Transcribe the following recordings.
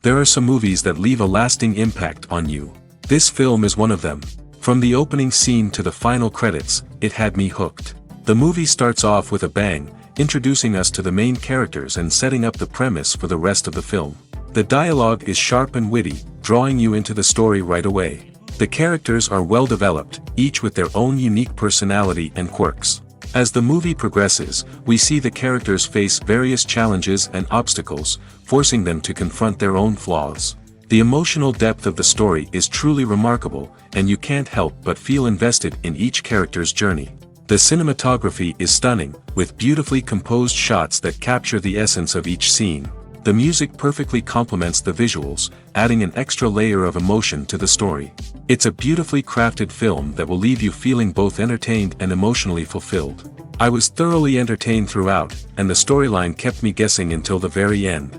There are some movies that leave a lasting impact on you. This film is one of them. From the opening scene to the final credits, it had me hooked. The movie starts off with a bang, introducing us to the main characters and setting up the premise for the rest of the film. The dialogue is sharp and witty, drawing you into the story right away. The characters are well developed, each with their own unique personality and quirks. As the movie progresses, we see the characters face various challenges and obstacles, forcing them to confront their own flaws. The emotional depth of the story is truly remarkable, and you can't help but feel invested in each character's journey. The cinematography is stunning, with beautifully composed shots that capture the essence of each scene. The music perfectly complements the visuals, adding an extra layer of emotion to the story. It's a beautifully crafted film that will leave you feeling both entertained and emotionally fulfilled. I was thoroughly entertained throughout, and the storyline kept me guessing until the very end.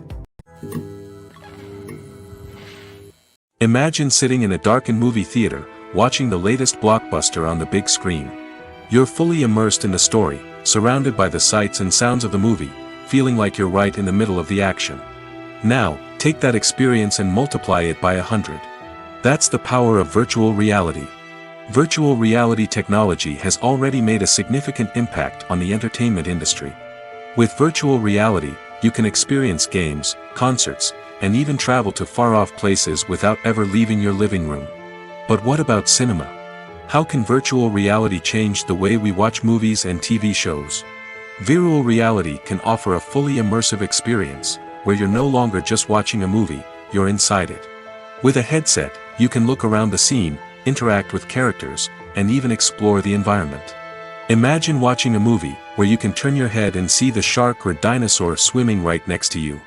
Imagine sitting in a darkened movie theater, watching the latest blockbuster on the big screen. You're fully immersed in the story, surrounded by the sights and sounds of the movie, feeling like you're right in the middle of the action. Now, take that experience and multiply it by 100. That's the power of virtual reality. Virtual reality technology has already made a significant impact on the entertainment industry. With virtual reality, you can experience games, concerts, and even travel to far-off places without ever leaving your living room. But what about cinema? How can virtual reality change the way we watch movies and TV shows? Virtual reality can offer a fully immersive experience, where you're no longer just watching a movie, you're inside it. With a headset, you can look around the scene, interact with characters, and even explore the environment. Imagine watching a movie, where you can turn your head and see the shark or dinosaur swimming right next to you.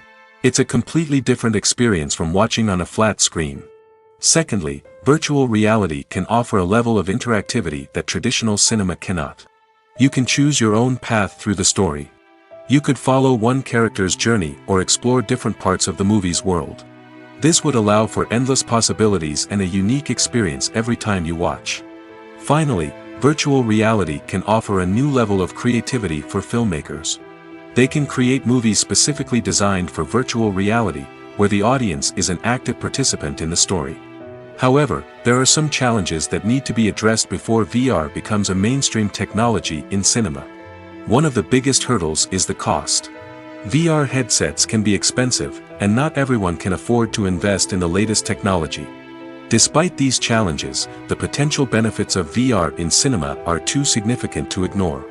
It's a completely different experience from watching on a flat screen. Secondly, virtual reality can offer a level of interactivity that traditional cinema cannot. You can choose your own path through the story. You could follow one character's journey or explore different parts of the movie's world. This would allow for endless possibilities and a unique experience every time you watch. Finally, virtual reality can offer a new level of creativity for filmmakers. They can create movies specifically designed for virtual reality, where the audience is an active participant in the story. However, there are some challenges that need to be addressed before VR becomes a mainstream technology in cinema. One of the biggest hurdles is the cost. VR headsets can be expensive, and not everyone can afford to invest in the latest technology. Despite these challenges, the potential benefits of VR in cinema are too significant to ignore.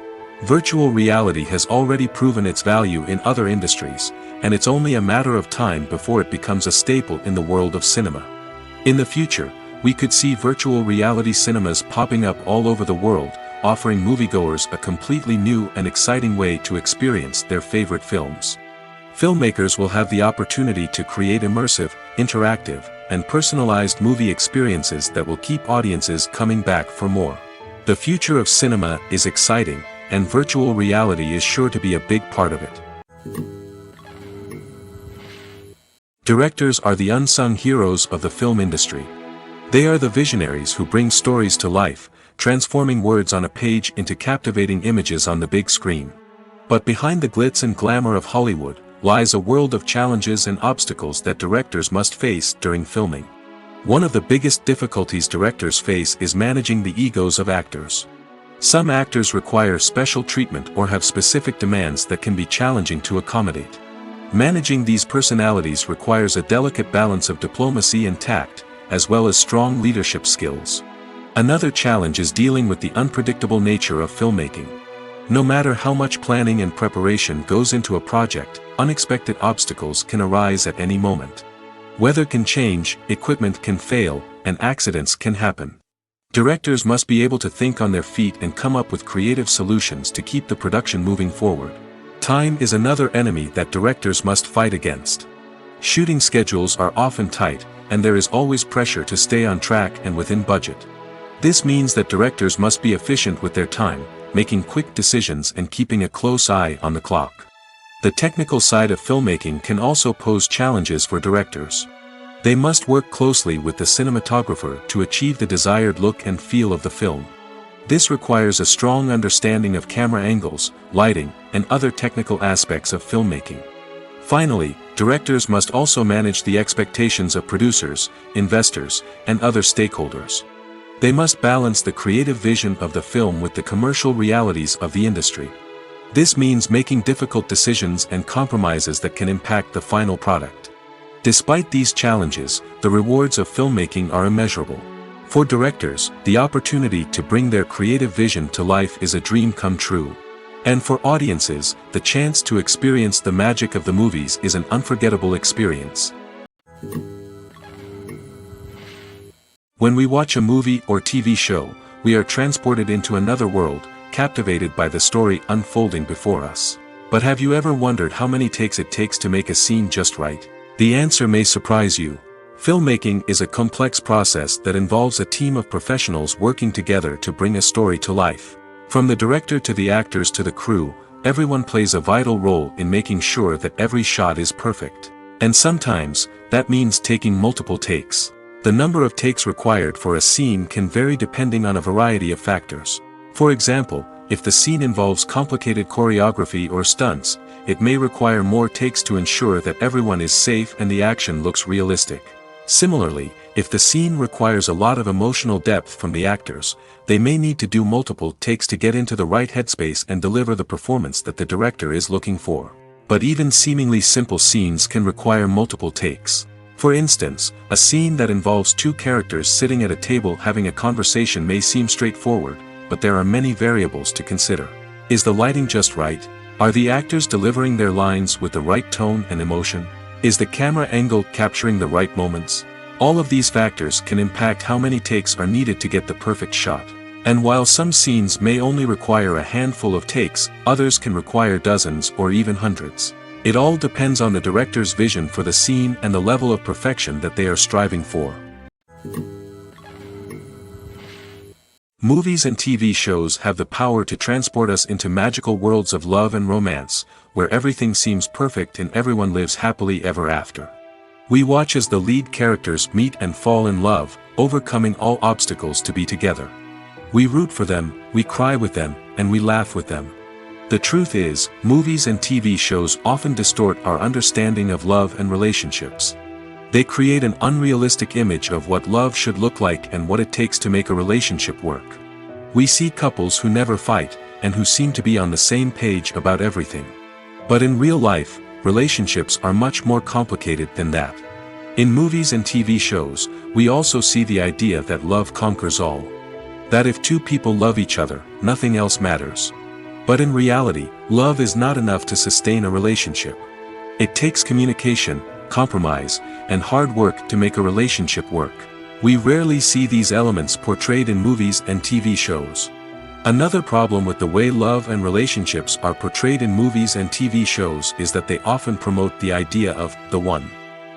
Virtual reality has already proven its value in other industries, and it's only a matter of time before it becomes a staple in the world of cinema. In the future, we could see virtual reality cinemas popping up all over the world, offering moviegoers a completely new and exciting way to experience their favorite films. Filmmakers will have the opportunity to create immersive, interactive, and personalized movie experiences that will keep audiences coming back for more. The future of cinema is exciting, and virtual reality is sure to be a big part of it. Directors are the unsung heroes of the film industry. They are the visionaries who bring stories to life, transforming words on a page into captivating images on the big screen. But behind the glitz and glamour of Hollywood, lies a world of challenges and obstacles that directors must face during filming. One of the biggest difficulties directors face is managing the egos of actors. Some actors require special treatment or have specific demands that can be challenging to accommodate. Managing these personalities requires a delicate balance of diplomacy and tact, as well as strong leadership skills. Another challenge is dealing with the unpredictable nature of filmmaking. No matter how much planning and preparation goes into a project, unexpected obstacles can arise at any moment. Weather can change, equipment can fail, and accidents can happen. Directors must be able to think on their feet and come up with creative solutions to keep the production moving forward. Time is another enemy that directors must fight against. Shooting schedules are often tight, and there is always pressure to stay on track and within budget. This means that directors must be efficient with their time, making quick decisions and keeping a close eye on the clock. The technical side of filmmaking can also pose challenges for directors. They must work closely with the cinematographer to achieve the desired look and feel of the film. This requires a strong understanding of camera angles, lighting, and other technical aspects of filmmaking. Finally, directors must also manage the expectations of producers, investors, and other stakeholders. They must balance the creative vision of the film with the commercial realities of the industry. This means making difficult decisions and compromises that can impact the final product. Despite these challenges, the rewards of filmmaking are immeasurable. For directors, the opportunity to bring their creative vision to life is a dream come true. And for audiences, the chance to experience the magic of the movies is an unforgettable experience. When we watch a movie or TV show, we are transported into another world, captivated by the story unfolding before us. But have you ever wondered how many takes it takes to make a scene just right? The answer may surprise you. Filmmaking is a complex process that involves a team of professionals working together to bring a story to life. From the director to the actors to the crew, everyone plays a vital role in making sure that every shot is perfect. And sometimes, that means taking multiple takes. The number of takes required for a scene can vary depending on a variety of factors. For example, if the scene involves complicated choreography or stunts, it may require more takes to ensure that everyone is safe and the action looks realistic. Similarly, if the scene requires a lot of emotional depth from the actors, they may need to do multiple takes to get into the right headspace and deliver the performance that the director is looking for. But even seemingly simple scenes can require multiple takes. For instance, a scene that involves two characters sitting at a table having a conversation may seem straightforward, but there are many variables to consider. Is the lighting just right? Are the actors delivering their lines with the right tone and emotion? Is the camera angle capturing the right moments? All of these factors can impact how many takes are needed to get the perfect shot. And while some scenes may only require a handful of takes, others can require dozens or even hundreds. It all depends on the director's vision for the scene and the level of perfection that they are striving for. Movies and TV shows have the power to transport us into magical worlds of love and romance, where everything seems perfect and everyone lives happily ever after. We watch as the lead characters meet and fall in love, overcoming all obstacles to be together. We root for them, we cry with them, and we laugh with them. The truth is, movies and TV shows often distort our understanding of love and relationships. They create an unrealistic image of what love should look like and what it takes to make a relationship work. We see couples who never fight, and who seem to be on the same page about everything. But in real life, relationships are much more complicated than that. In movies and TV shows, we also see the idea that love conquers all. That if two people love each other, nothing else matters. But in reality, love is not enough to sustain a relationship. It takes communication, compromise, and hard work to make a relationship work. We rarely see these elements portrayed in movies and TV shows. Another problem with the way love and relationships are portrayed in movies and TV shows is that they often promote the idea of the one.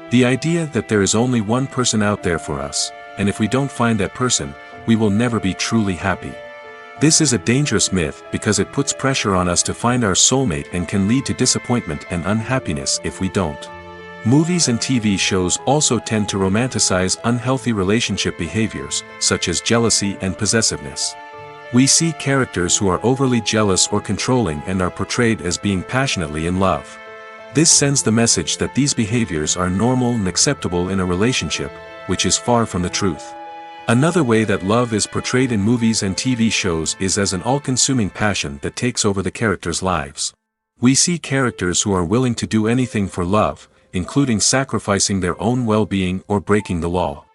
The idea that there is only one person out there for us, and if we don't find that person, we will never be truly happy. This is a dangerous myth because it puts pressure on us to find our soulmate and can lead to disappointment and unhappiness if we don't. Movies and TV shows also tend to romanticize unhealthy relationship behaviors, such as jealousy and possessiveness. We see characters who are overly jealous or controlling and are portrayed as being passionately in love. This sends the message that these behaviors are normal and acceptable in a relationship, which is far from the truth. Another way that love is portrayed in movies and TV shows is as an all-consuming passion that takes over the characters' lives. We see characters who are willing to do anything for love, including sacrificing their own well-being or breaking the law.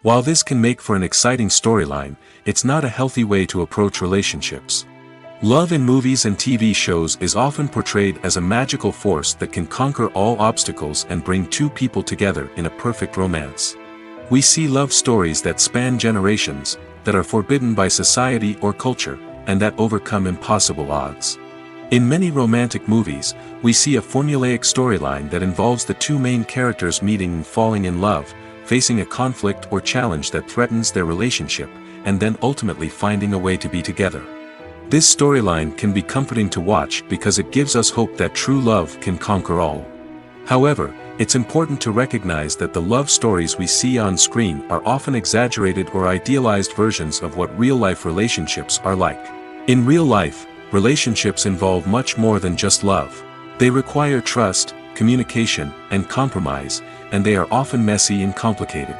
While this can make for an exciting storyline, it's not a healthy way to approach relationships. Love in movies and TV shows is often portrayed as a magical force that can conquer all obstacles and bring two people together in a perfect romance. We see love stories that span generations, that are forbidden by society or culture, and that overcome impossible odds. In many romantic movies, we see a formulaic storyline that involves the two main characters meeting and falling in love, facing a conflict or challenge that threatens their relationship, and then ultimately finding a way to be together. This storyline can be comforting to watch because it gives us hope that true love can conquer all. However, it's important to recognize that the love stories we see on screen are often exaggerated or idealized versions of what real-life relationships are like. In real life, relationships involve much more than just love. They require trust, communication, and compromise, and they are often messy and complicated.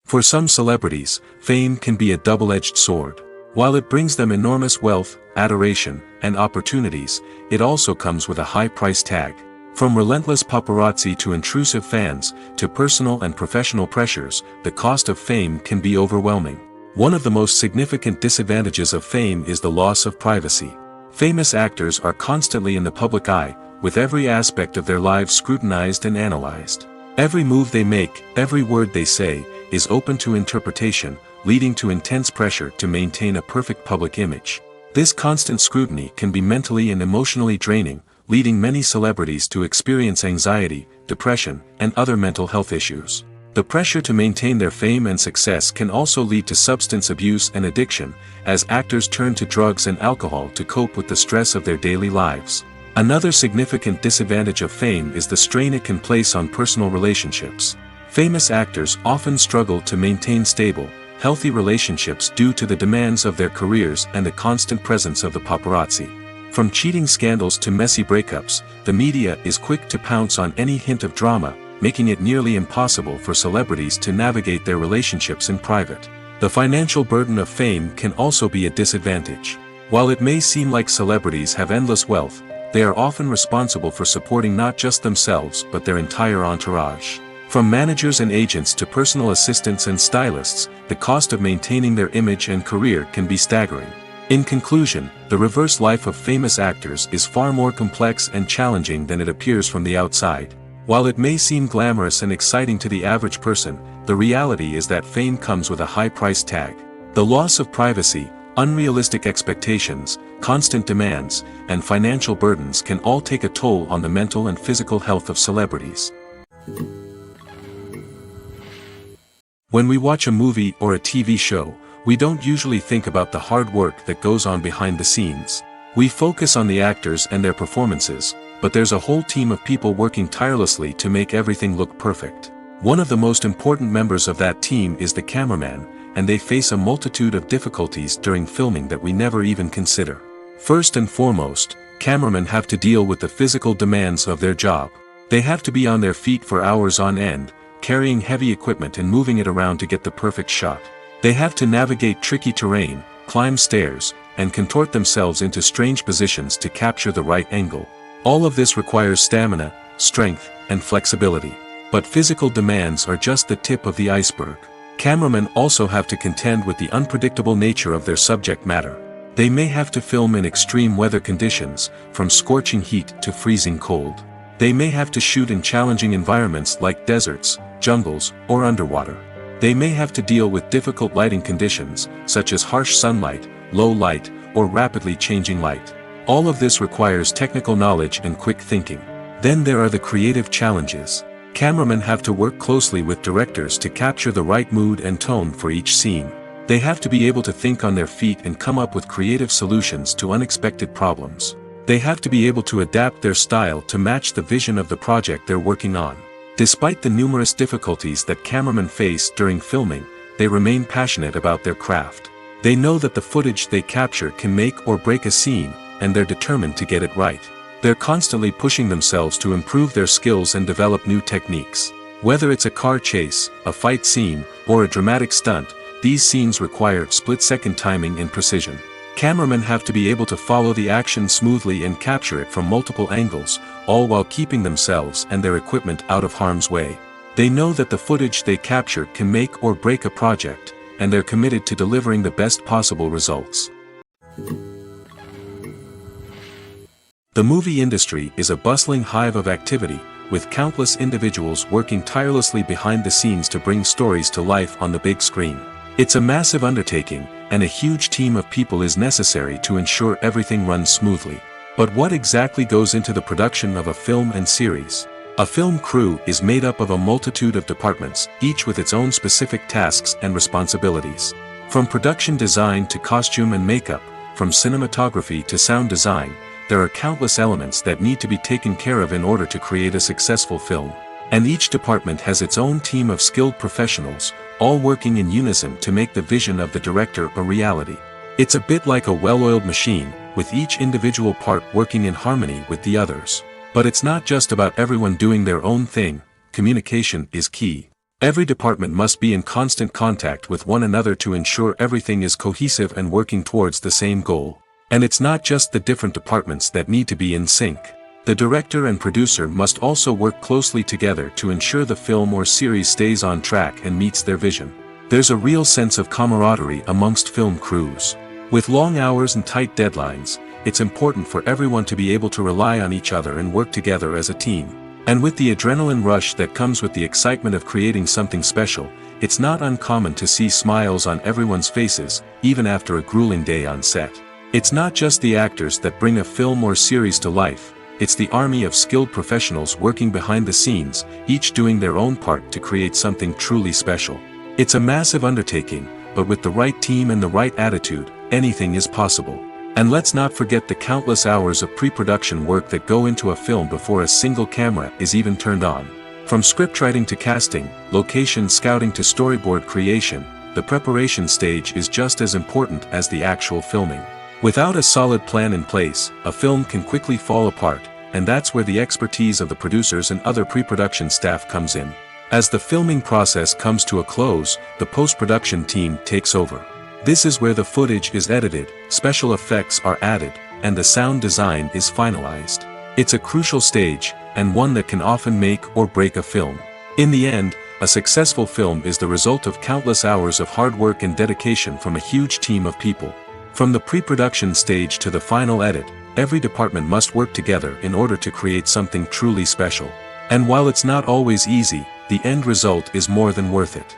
For some celebrities, fame can be a double-edged sword. While it brings them enormous wealth, adoration, and opportunities, it also comes with a high price tag. From relentless paparazzi to intrusive fans, to personal and professional pressures, the cost of fame can be overwhelming. One of the most significant disadvantages of fame is the loss of privacy. Famous actors are constantly in the public eye, with every aspect of their lives scrutinized and analyzed. Every move they make, every word they say, is open to interpretation, leading to intense pressure to maintain a perfect public image. This constant scrutiny can be mentally and emotionally draining, leading many celebrities to experience anxiety, depression, and other mental health issues. The pressure to maintain their fame and success can also lead to substance abuse and addiction, as actors turn to drugs and alcohol to cope with the stress of their daily lives. Another significant disadvantage of fame is the strain it can place on personal relationships. Famous actors often struggle to maintain stable, healthy relationships due to the demands of their careers and the constant presence of the paparazzi. From cheating scandals to messy breakups, the media is quick to pounce on any hint of drama, making it nearly impossible for celebrities to navigate their relationships in private. The financial burden of fame can also be a disadvantage. While it may seem like celebrities have endless wealth, they are often responsible for supporting not just themselves but their entire entourage. From managers and agents to personal assistants and stylists, the cost of maintaining their image and career can be staggering. In conclusion, the reverse life of famous actors is far more complex and challenging than it appears from the outside. While it may seem glamorous and exciting to the average person, the reality is that fame comes with a high price tag. The loss of privacy, unrealistic expectations, constant demands, and financial burdens can all take a toll on the mental and physical health of celebrities. When we watch a movie or a TV show, we don't usually think about the hard work that goes on behind the scenes. We focus on the actors and their performances, but there's a whole team of people working tirelessly to make everything look perfect. One of the most important members of that team is the cameraman, and they face a multitude of difficulties during filming that we never even consider. First and foremost, cameramen have to deal with the physical demands of their job. They have to be on their feet for hours on end, carrying heavy equipment and moving it around to get the perfect shot. They have to navigate tricky terrain, climb stairs, and contort themselves into strange positions to capture the right angle. All of this requires stamina, strength, and flexibility. But physical demands are just the tip of the iceberg. Cameramen also have to contend with the unpredictable nature of their subject matter. They may have to film in extreme weather conditions, from scorching heat to freezing cold. They may have to shoot in challenging environments like deserts, jungles, or underwater. They may have to deal with difficult lighting conditions, such as harsh sunlight, low light, or rapidly changing light. All of this requires technical knowledge and quick thinking. Then there are the creative challenges. Cameramen have to work closely with directors to capture the right mood and tone for each scene. They have to be able to think on their feet and come up with creative solutions to unexpected problems. They have to be able to adapt their style to match the vision of the project they're working on. Despite the numerous difficulties that cameramen face during filming, they remain passionate about their craft. They know that the footage they capture can make or break a scene, and they're determined to get it right. They're constantly pushing themselves to improve their skills and develop new techniques. Whether it's a car chase, a fight scene, or a dramatic stunt, these scenes require split-second timing and precision. Cameramen have to be able to follow the action smoothly and capture it from multiple angles, all while keeping themselves and their equipment out of harm's way. They know that the footage they capture can make or break a project, and they're committed to delivering the best possible results. The movie industry is a bustling hive of activity, with countless individuals working tirelessly behind the scenes to bring stories to life on the big screen. It's a massive undertaking, and a huge team of people is necessary to ensure everything runs smoothly. But what exactly goes into the production of a film and series? A film crew is made up of a multitude of departments, each with its own specific tasks and responsibilities. From production design to costume and makeup, from cinematography to sound design, there are countless elements that need to be taken care of in order to create a successful film. And each department has its own team of skilled professionals, all working in unison to make the vision of the director a reality. It's a bit like a well-oiled machine, with each individual part working in harmony with the others. But it's not just about everyone doing their own thing, communication is key. Every department must be in constant contact with one another to ensure everything is cohesive and working towards the same goal. And it's not just the different departments that need to be in sync. The director and producer must also work closely together to ensure the film or series stays on track and meets their vision. There's a real sense of camaraderie amongst film crews. With long hours and tight deadlines, it's important for everyone to be able to rely on each other and work together as a team. And with the adrenaline rush that comes with the excitement of creating something special, it's not uncommon to see smiles on everyone's faces, even after a grueling day on set. It's not just the actors that bring a film or series to life, it's the army of skilled professionals working behind the scenes, each doing their own part to create something truly special. It's a massive undertaking, but with the right team and the right attitude, anything is possible. And let's not forget the countless hours of pre-production work that go into a film before a single camera is even turned on. From scriptwriting to casting, location scouting to storyboard creation, the preparation stage is just as important as the actual filming. Without a solid plan in place, a film can quickly fall apart, and that's where the expertise of the producers and other pre-production staff comes in. As the filming process comes to a close, the post-production team takes over. This is where the footage is edited, special effects are added, and the sound design is finalized. It's a crucial stage, and one that can often make or break a film. In the end, a successful film is the result of countless hours of hard work and dedication from a huge team of people. From the pre-production stage to the final edit, every department must work together in order to create something truly special. And while it's not always easy, the end result is more than worth it.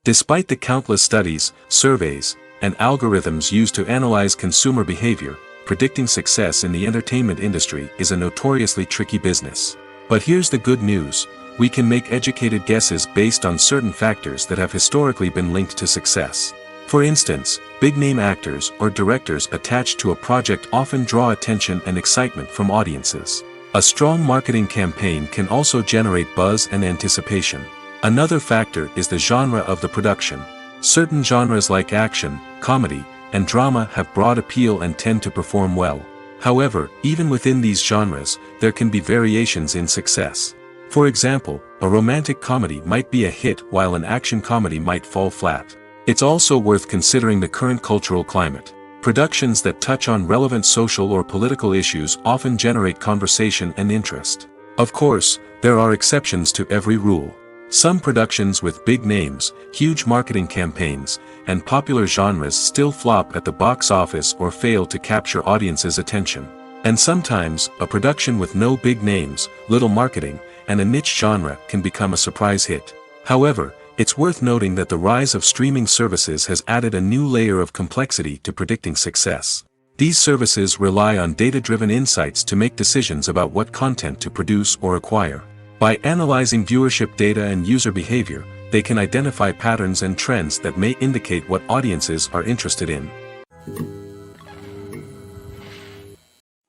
Despite the countless studies, surveys, and algorithms used to analyze consumer behavior, predicting success in the entertainment industry is a notoriously tricky business. But here's the good news: we can make educated guesses based on certain factors that have historically been linked to success. For instance, big-name actors or directors attached to a project often draw attention and excitement from audiences. A strong marketing campaign can also generate buzz and anticipation. Another factor is the genre of the production. Certain genres like action, comedy, and drama have broad appeal and tend to perform well. However, even within these genres, there can be variations in success. For example, a romantic comedy might be a hit while an action comedy might fall flat. It's also worth considering the current cultural climate. Productions that touch on relevant social or political issues often generate conversation and interest. Of course, there are exceptions to every rule. Some productions with big names, huge marketing campaigns, and popular genres still flop at the box office or fail to capture audiences' attention. And sometimes, a production with no big names, little marketing, and a niche genre can become a surprise hit. However, it's worth noting that the rise of streaming services has added a new layer of complexity to predicting success. These services rely on data-driven insights to make decisions about what content to produce or acquire. By analyzing viewership data and user behavior, they can identify patterns and trends that may indicate what audiences are interested in.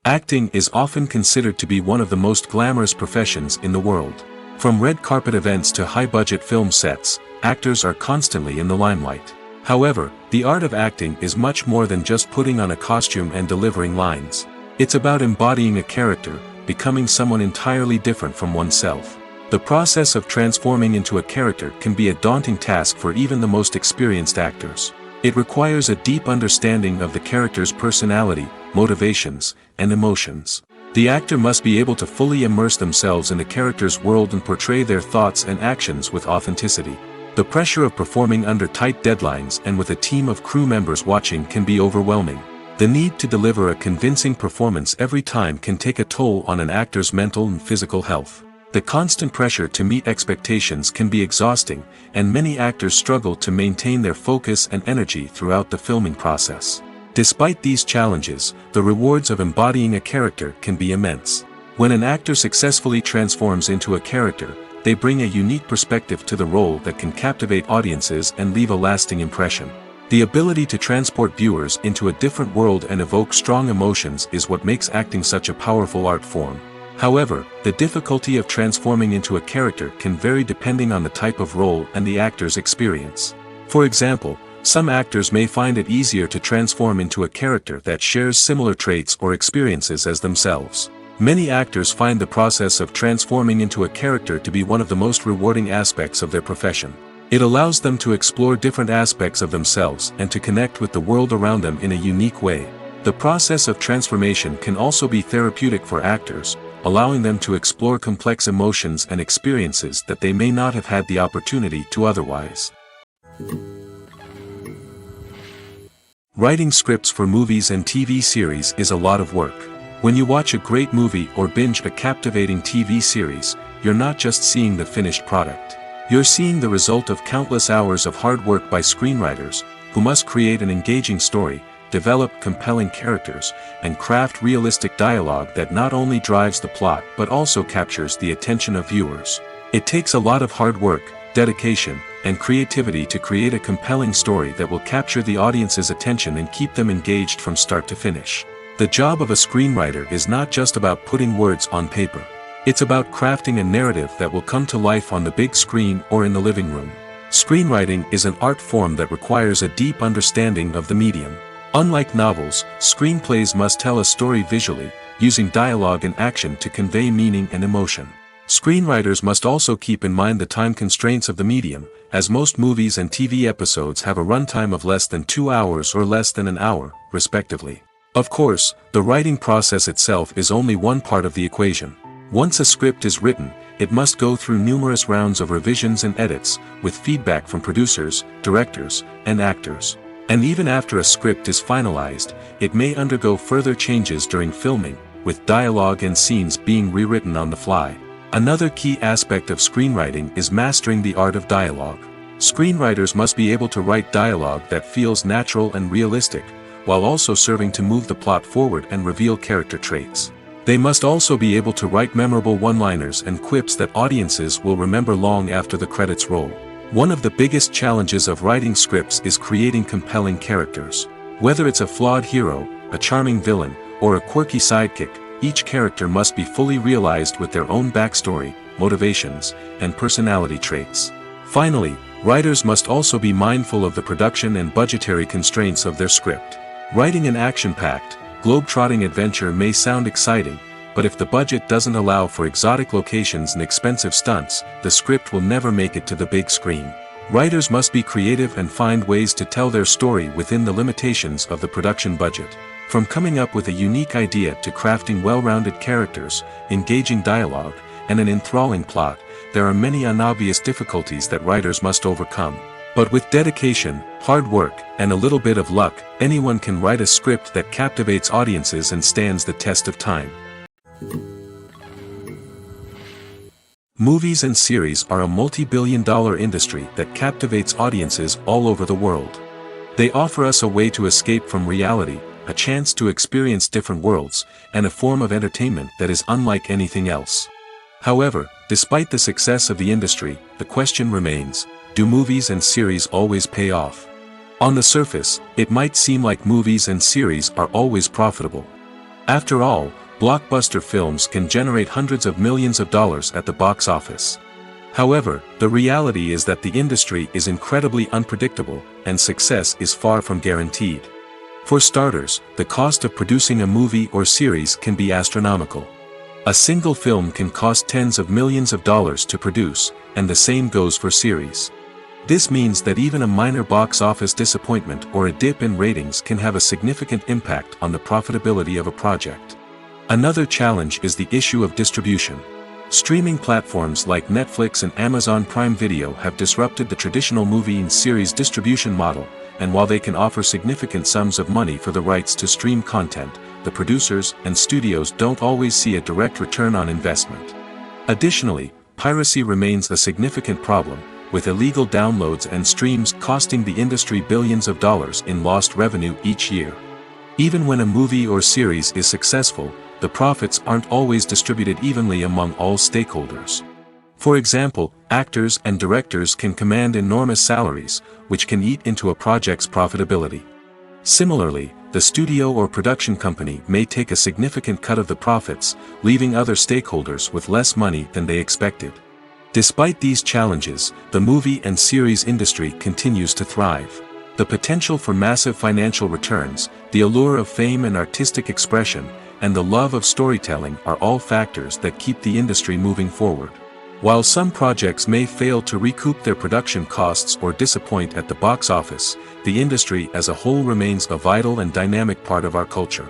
Acting is often considered to be one of the most glamorous professions in the world. From red carpet events to high-budget film sets, actors are constantly in the limelight. However, the art of acting is much more than just putting on a costume and delivering lines. It's about embodying a character, becoming someone entirely different from oneself. The process of transforming into a character can be a daunting task for even the most experienced actors. It requires a deep understanding of the character's personality, motivations, and emotions. The actor must be able to fully immerse themselves in the character's world and portray their thoughts and actions with authenticity. The pressure of performing under tight deadlines and with a team of crew members watching can be overwhelming. The need to deliver a convincing performance every time can take a toll on an actor's mental and physical health. The constant pressure to meet expectations can be exhausting, and many actors struggle to maintain their focus and energy throughout the filming process. Despite these challenges, the rewards of embodying a character can be immense. When an actor successfully transforms into a character, they bring a unique perspective to the role that can captivate audiences and leave a lasting impression. The ability to transport viewers into a different world and evoke strong emotions is what makes acting such a powerful art form. However, the difficulty of transforming into a character can vary depending on the type of role and the actor's experience. For example, Some actors may find it easier to transform into a character that shares similar traits or experiences as themselves. Many actors find the process of transforming into a character to be one of the most rewarding aspects of their profession. It allows them to explore different aspects of themselves and to connect with the world around them in a unique way. The process of transformation can also be therapeutic for actors, allowing them to explore complex emotions and experiences that they may not have had the opportunity to otherwise. Writing scripts for movies and TV series is a lot of work. When you watch a great movie or binge a captivating TV series, you're not just seeing the finished product. You're seeing the result of countless hours of hard work by screenwriters, who must create an engaging story, develop compelling characters, and craft realistic dialogue that not only drives the plot but also captures the attention of viewers. It takes a lot of hard work, dedication, and creativity to create a compelling story that will capture the audience's attention and keep them engaged from start to finish. The job of a screenwriter is not just about putting words on paper. It's about crafting a narrative that will come to life on the big screen or in the living room. Screenwriting is an art form that requires a deep understanding of the medium. Unlike novels, screenplays must tell a story visually, using dialogue and action to convey meaning and emotion. Screenwriters must also keep in mind the time constraints of the medium, as most movies and TV episodes have a runtime of less than 2 hours or less than an hour, respectively. Of course, the writing process itself is only one part of the equation. Once a script is written, it must go through numerous rounds of revisions and edits, with feedback from producers, directors, and actors. And even after a script is finalized, it may undergo further changes during filming, with dialogue and scenes being rewritten on the fly. Another key aspect of screenwriting is mastering the art of dialogue. Screenwriters must be able to write dialogue that feels natural and realistic, while also serving to move the plot forward and reveal character traits. They must also be able to write memorable one-liners and quips that audiences will remember long after the credits roll. One of the biggest challenges of writing scripts is creating compelling characters. Whether it's a flawed hero, a charming villain, or a quirky sidekick, each character must be fully realized with their own backstory, motivations, and personality traits. Finally, writers must also be mindful of the production and budgetary constraints of their script. Writing an action-packed, globe-trotting adventure may sound exciting, but if the budget doesn't allow for exotic locations and expensive stunts, the script will never make it to the big screen. Writers must be creative and find ways to tell their story within the limitations of the production budget. From coming up with a unique idea to crafting well-rounded characters, engaging dialogue, and an enthralling plot, there are many unobvious difficulties that writers must overcome. But with dedication, hard work, and a little bit of luck, anyone can write a script that captivates audiences and stands the test of time. Movies and series are a multi-billion-dollar industry that captivates audiences all over the world. They offer us a way to escape from reality, a chance to experience different worlds, and a form of entertainment that is unlike anything else. However, despite the success of the industry, the question remains, do movies and series always pay off? On the surface, it might seem like movies and series are always profitable. After all, blockbuster films can generate hundreds of millions of dollars at the box office. However, the reality is that the industry is incredibly unpredictable, and success is far from guaranteed. For starters, the cost of producing a movie or series can be astronomical. A single film can cost tens of millions of dollars to produce, and the same goes for series. This means that even a minor box office disappointment or a dip in ratings can have a significant impact on the profitability of a project. Another challenge is the issue of distribution. Streaming platforms like Netflix and Amazon Prime Video have disrupted the traditional movie and series distribution model, and while they can offer significant sums of money for the rights to stream content, the producers and studios don't always see a direct return on investment. Additionally, piracy remains a significant problem, with illegal downloads and streams costing the industry billions of dollars in lost revenue each year. Even when a movie or series is successful, the profits aren't always distributed evenly among all stakeholders. For example, actors and directors can command enormous salaries, which can eat into a project's profitability. Similarly, the studio or production company may take a significant cut of the profits, leaving other stakeholders with less money than they expected. Despite these challenges, the movie and series industry continues to thrive. The potential for massive financial returns, the allure of fame and artistic expression, and the love of storytelling are all factors that keep the industry moving forward. While some projects may fail to recoup their production costs or disappoint at the box office, the industry as a whole remains a vital and dynamic part of our culture.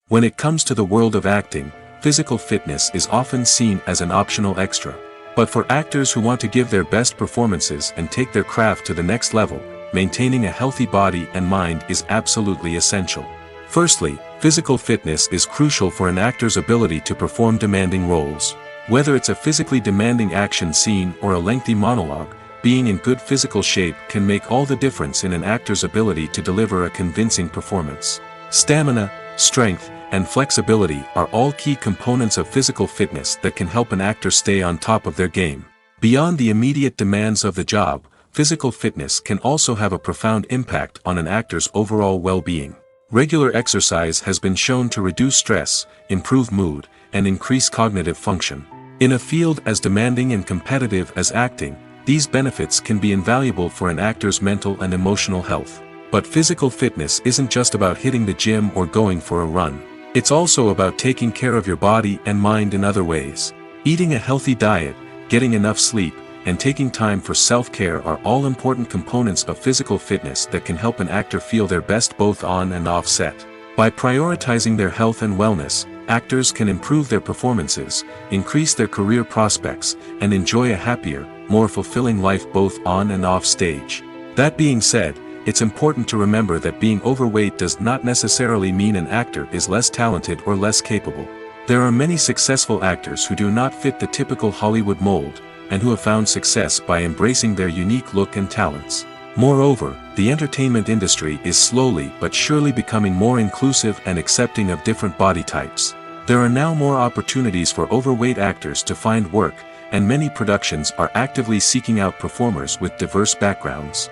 When it comes to the world of acting, physical fitness is often seen as an optional extra. But for actors who want to give their best performances and take their craft to the next level, maintaining a healthy body and mind is absolutely essential. Firstly, physical fitness is crucial for an actor's ability to perform demanding roles. Whether it's a physically demanding action scene or a lengthy monologue, being in good physical shape can make all the difference in an actor's ability to deliver a convincing performance. Stamina, strength, and flexibility are all key components of physical fitness that can help an actor stay on top of their game. Beyond the immediate demands of the job, physical fitness can also have a profound impact on an actor's overall well-being. Regular exercise has been shown to reduce stress, improve mood, and increase cognitive function. In a field as demanding and competitive as acting, these benefits can be invaluable for an actor's mental and emotional health. But physical fitness isn't just about hitting the gym or going for a run. It's also about taking care of your body and mind in other ways. Eating a healthy diet, getting enough sleep, and taking time for self-care are all important components of physical fitness that can help an actor feel their best both on and off set. By prioritizing their health and wellness, actors can improve their performances, increase their career prospects, and enjoy a happier, more fulfilling life both on and off stage. That being said, it's important to remember that being overweight does not necessarily mean an actor is less talented or less capable. There are many successful actors who do not fit the typical Hollywood mold, and who have found success by embracing their unique look and talents. Moreover, the entertainment industry is slowly but surely becoming more inclusive and accepting of different body types. There are now more opportunities for overweight actors to find work, and many productions are actively seeking out performers with diverse backgrounds.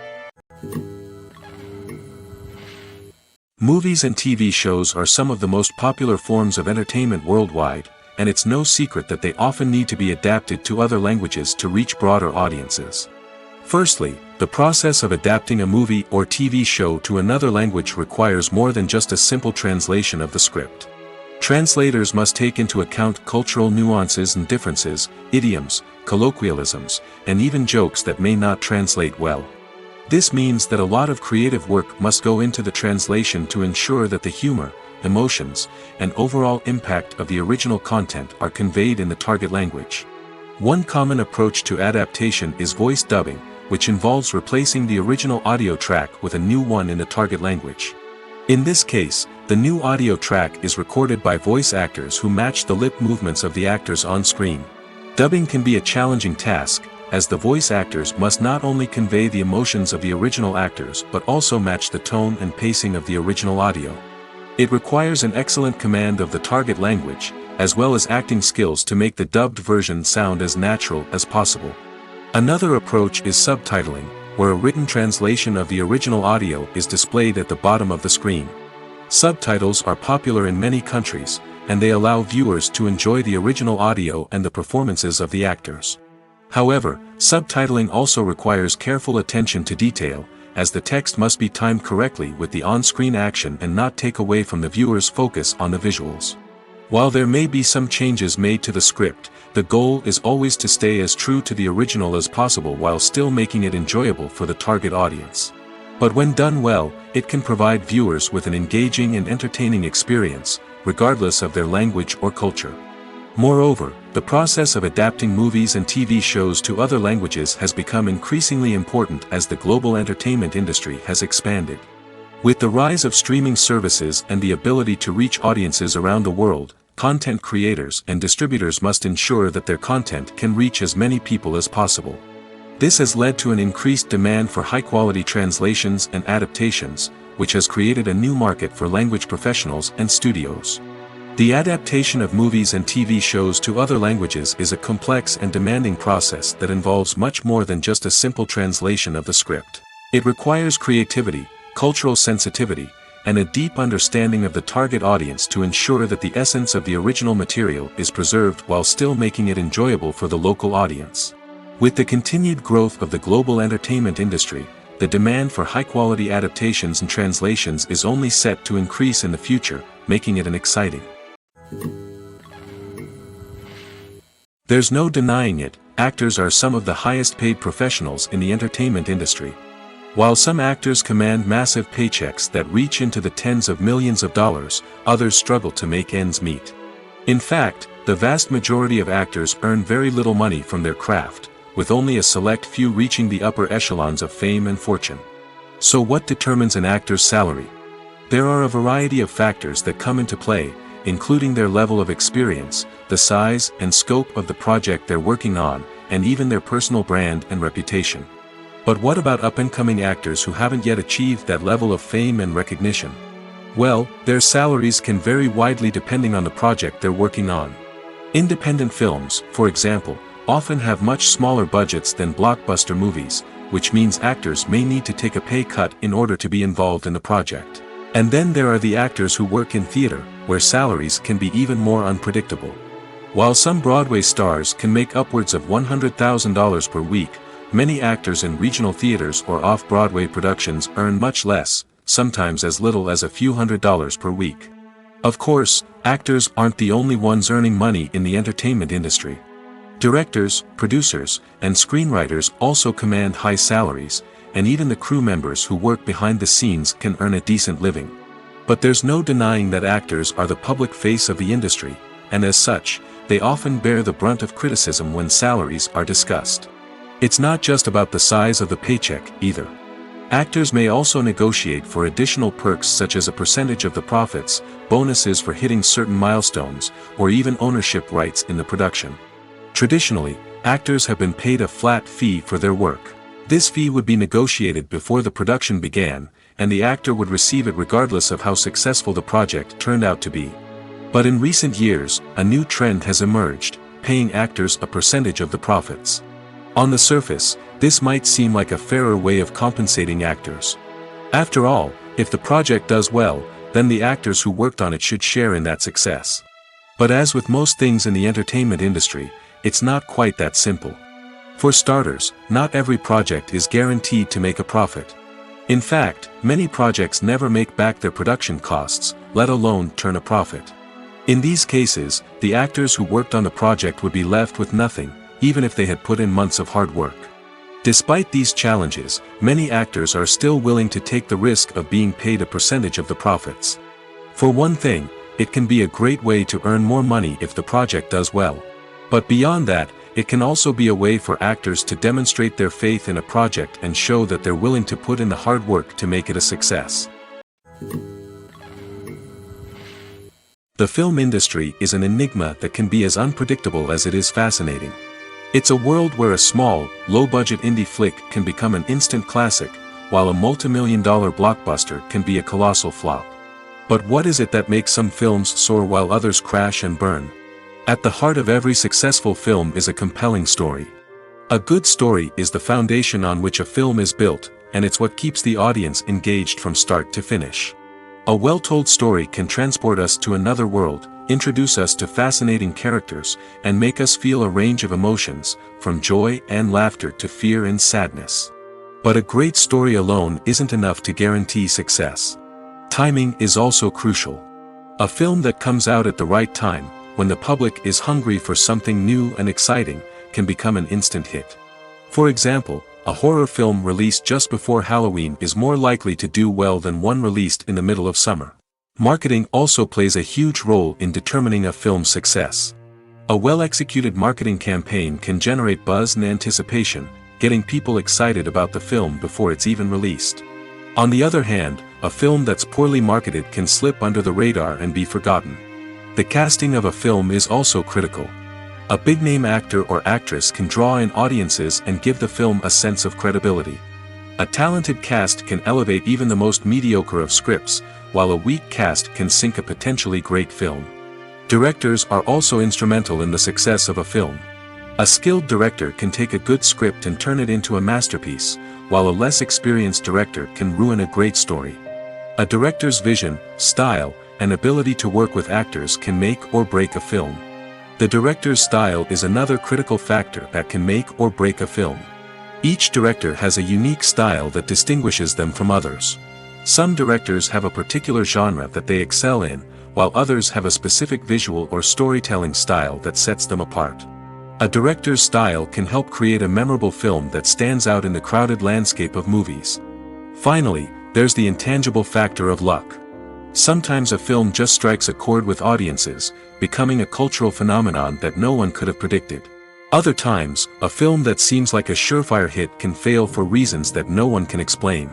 Movies and TV shows are some of the most popular forms of entertainment worldwide, and it's no secret that they often need to be adapted to other languages to reach broader audiences. Firstly, the process of adapting a movie or TV show to another language requires more than just a simple translation of the script. Translators must take into account cultural nuances and differences, idioms, colloquialisms, and even jokes that may not translate well. This means that a lot of creative work must go into the translation to ensure that the humor, emotions, and overall impact of the original content are conveyed in the target language. One common approach to adaptation is voice dubbing, which involves replacing the original audio track with a new one in the target language. In this case, the new audio track is recorded by voice actors who match the lip movements of the actors on screen. Dubbing can be a challenging task, as the voice actors must not only convey the emotions of the original actors but also match the tone and pacing of the original audio. It requires an excellent command of the target language, as well as acting skills to make the dubbed version sound as natural as possible. Another approach is subtitling, where a written translation of the original audio is displayed at the bottom of the screen. Subtitles are popular in many countries, and they allow viewers to enjoy the original audio and the performances of the actors. However, subtitling also requires careful attention to detail, as the text must be timed correctly with the on-screen action and not take away from the viewer's focus on the visuals. While there may be some changes made to the script, the goal is always to stay as true to the original as possible while still making it enjoyable for the target audience. But when done well, it can provide viewers with an engaging and entertaining experience, regardless of their language or culture. Moreover, the process of adapting movies and TV shows to other languages has become increasingly important as the global entertainment industry has expanded. With the rise of streaming services and the ability to reach audiences around the world, content creators and distributors must ensure that their content can reach as many people as possible. This has led to an increased demand for high-quality translations and adaptations, which has created a new market for language professionals and studios. The adaptation of movies and TV shows to other languages is a complex and demanding process that involves much more than just a simple translation of the script. It requires creativity, cultural sensitivity, and a deep understanding of the target audience to ensure that the essence of the original material is preserved while still making it enjoyable for the local audience. With the continued growth of the global entertainment industry, the demand for high-quality adaptations and translations is only set to increase in the future, making it an exciting. There's no denying it, actors are some of the highest-paid professionals in the entertainment industry. While some actors command massive paychecks that reach into the tens of millions of dollars, others struggle to make ends meet. In fact, the vast majority of actors earn very little money from their craft, with only a select few reaching the upper echelons of fame and fortune. So what determines an actor's salary? There are a variety of factors that come into play, including their level of experience, the size and scope of the project they're working on, and even their personal brand and reputation. But what about up-and-coming actors who haven't yet achieved that level of fame and recognition? Well, their salaries can vary widely depending on the project they're working on. Independent films, for example, often have much smaller budgets than blockbuster movies, which means actors may need to take a pay cut in order to be involved in the project. And then there are the actors who work in theater, where salaries can be even more unpredictable. While some Broadway stars can make upwards of $100,000 per week, many actors in regional theaters or off-Broadway productions earn much less, sometimes as little as a few $100s per week. Of course, actors aren't the only ones earning money in the entertainment industry. Directors, producers, and screenwriters also command high salaries, and even the crew members who work behind the scenes can earn a decent living. But there's no denying that actors are the public face of the industry, and as such, they often bear the brunt of criticism when salaries are discussed. It's not just about the size of the paycheck, either. Actors may also negotiate for additional perks such as a percentage of the profits, bonuses for hitting certain milestones, or even ownership rights in the production. Traditionally, actors have been paid a flat fee for their work. This fee would be negotiated before the production began, and the actor would receive it regardless of how successful the project turned out to be. But in recent years, a new trend has emerged, paying actors a percentage of the profits. On the surface, this might seem like a fairer way of compensating actors. After all, if the project does well, then the actors who worked on it should share in that success. But as with most things in the entertainment industry, it's not quite that simple. For starters, not every project is guaranteed to make a profit. In fact, many projects never make back their production costs, let alone turn a profit. In these cases, the actors who worked on the project would be left with nothing, even if they had put in months of hard work. Despite these challenges, many actors are still willing to take the risk of being paid a percentage of the profits. For one thing, it can be a great way to earn more money if the project does well. But beyond that, it can also be a way for actors to demonstrate their faith in a project and show that they're willing to put in the hard work to make it a success. The film industry is an enigma that can be as unpredictable as it is fascinating. It's a world where a small, low-budget indie flick can become an instant classic, while a multi-million-dollar blockbuster can be a colossal flop. But what is it that makes some films soar while others crash and burn? At the heart of every successful film is a compelling story. A good story is the foundation on which a film is built, and it's what keeps the audience engaged from start to finish. A well-told story can transport us to another world, introduce us to fascinating characters, and make us feel a range of emotions, from joy and laughter to fear and sadness. But a great story alone isn't enough to guarantee success. Timing is also crucial. A film that comes out at the right time, when the public is hungry for something new and exciting, can become an instant hit. For example, a horror film released just before Halloween is more likely to do well than one released in the middle of summer. Marketing also plays a huge role in determining a film's success. A well-executed marketing campaign can generate buzz and anticipation, getting people excited about the film before it's even released. On the other hand, a film that's poorly marketed can slip under the radar and be forgotten. The casting of a film is also critical. A big-name actor or actress can draw in audiences and give the film a sense of credibility. A talented cast can elevate even the most mediocre of scripts, while a weak cast can sink a potentially great film. Directors are also instrumental in the success of a film. A skilled director can take a good script and turn it into a masterpiece, while a less experienced director can ruin a great story. A director's vision, style, and ability to work with actors can make or break a film. The director's style is another critical factor that can make or break a film. Each director has a unique style that distinguishes them from others. Some directors have a particular genre that they excel in, while others have a specific visual or storytelling style that sets them apart. A director's style can help create a memorable film that stands out in the crowded landscape of movies. Finally, there's the intangible factor of luck. Sometimes a film just strikes a chord with audiences, becoming a cultural phenomenon that no one could have predicted. Other times, a film that seems like a surefire hit can fail for reasons that no one can explain.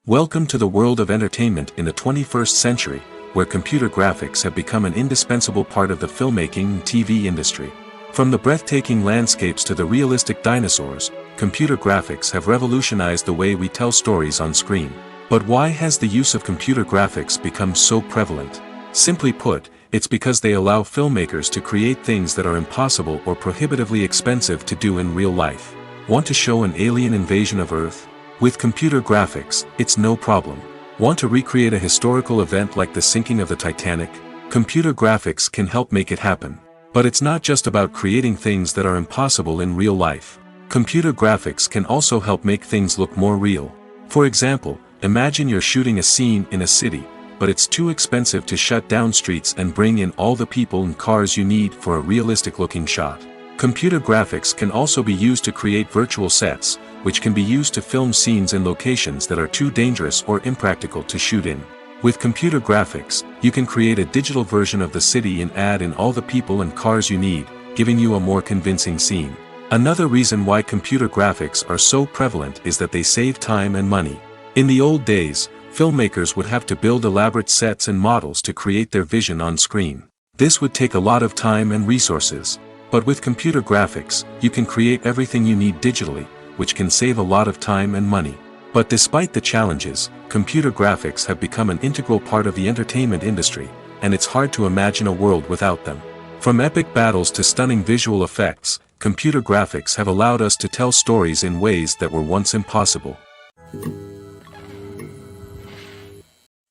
Welcome to the world of entertainment in the 21st century, where computer graphics have become an indispensable part of the filmmaking and TV industry. From the breathtaking landscapes to the realistic dinosaurs, computer graphics have revolutionized the way we tell stories on screen. But why has the use of computer graphics become so prevalent? Simply put, it's because they allow filmmakers to create things that are impossible or prohibitively expensive to do in real life. Want to show an alien invasion of Earth? With computer graphics, it's no problem. Want to recreate a historical event like the sinking of the Titanic? Computer graphics can help make it happen. But it's not just about creating things that are impossible in real life. Computer graphics can also help make things look more real. For example, imagine you're shooting a scene in a city, but it's too expensive to shut down streets and bring in all the people and cars you need for a realistic-looking shot. Computer graphics can also be used to create virtual sets, which can be used to film scenes in locations that are too dangerous or impractical to shoot in. With computer graphics, you can create a digital version of the city and add in all the people and cars you need, giving you a more convincing scene. Another reason why computer graphics are so prevalent is that they save time and money. In the old days, filmmakers would have to build elaborate sets and models to create their vision on screen. This would take a lot of time and resources. But with computer graphics, you can create everything you need digitally, which can save a lot of time and money. But despite the challenges, computer graphics have become an integral part of the entertainment industry, and it's hard to imagine a world without them. From epic battles to stunning visual effects, computer graphics have allowed us to tell stories in ways that were once impossible.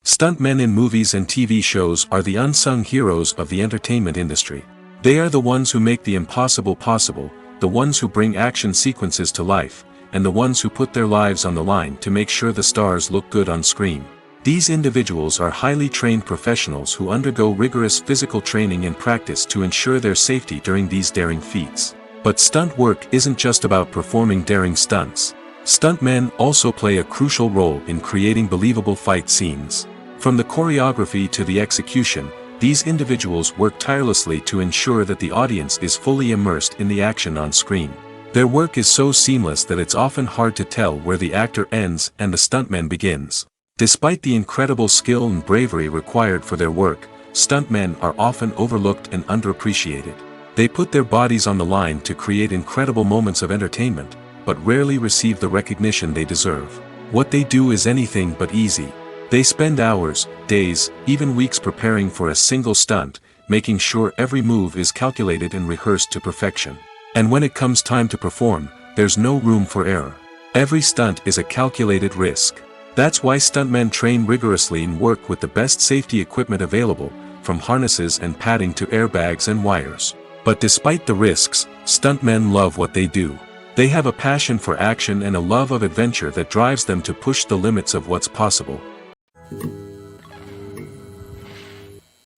Stuntmen in movies and TV shows are the unsung heroes of the entertainment industry. They are the ones who make the impossible possible, the ones who bring action sequences to life, and the ones who put their lives on the line to make sure the stars look good on screen. These individuals are highly trained professionals who undergo rigorous physical training and practice to ensure their safety during these daring feats. But stunt work isn't just about performing daring stunts. Stuntmen also play a crucial role in creating believable fight scenes. From the choreography to the execution, these individuals work tirelessly to ensure that the audience is fully immersed in the action on screen. Their work is so seamless that it's often hard to tell where the actor ends and the stuntman begins. Despite the incredible skill and bravery required for their work, stuntmen are often overlooked and underappreciated. They put their bodies on the line to create incredible moments of entertainment, but rarely receive the recognition they deserve. What they do is anything but easy. They spend hours, days, even weeks preparing for a single stunt, making sure every move is calculated and rehearsed to perfection. And when it comes time to perform, there's no room for error. Every stunt is a calculated risk. That's why stuntmen train rigorously and work with the best safety equipment available, from harnesses and padding to airbags and wires. But despite the risks, stuntmen love what they do. They have a passion for action and a love of adventure that drives them to push the limits of what's possible.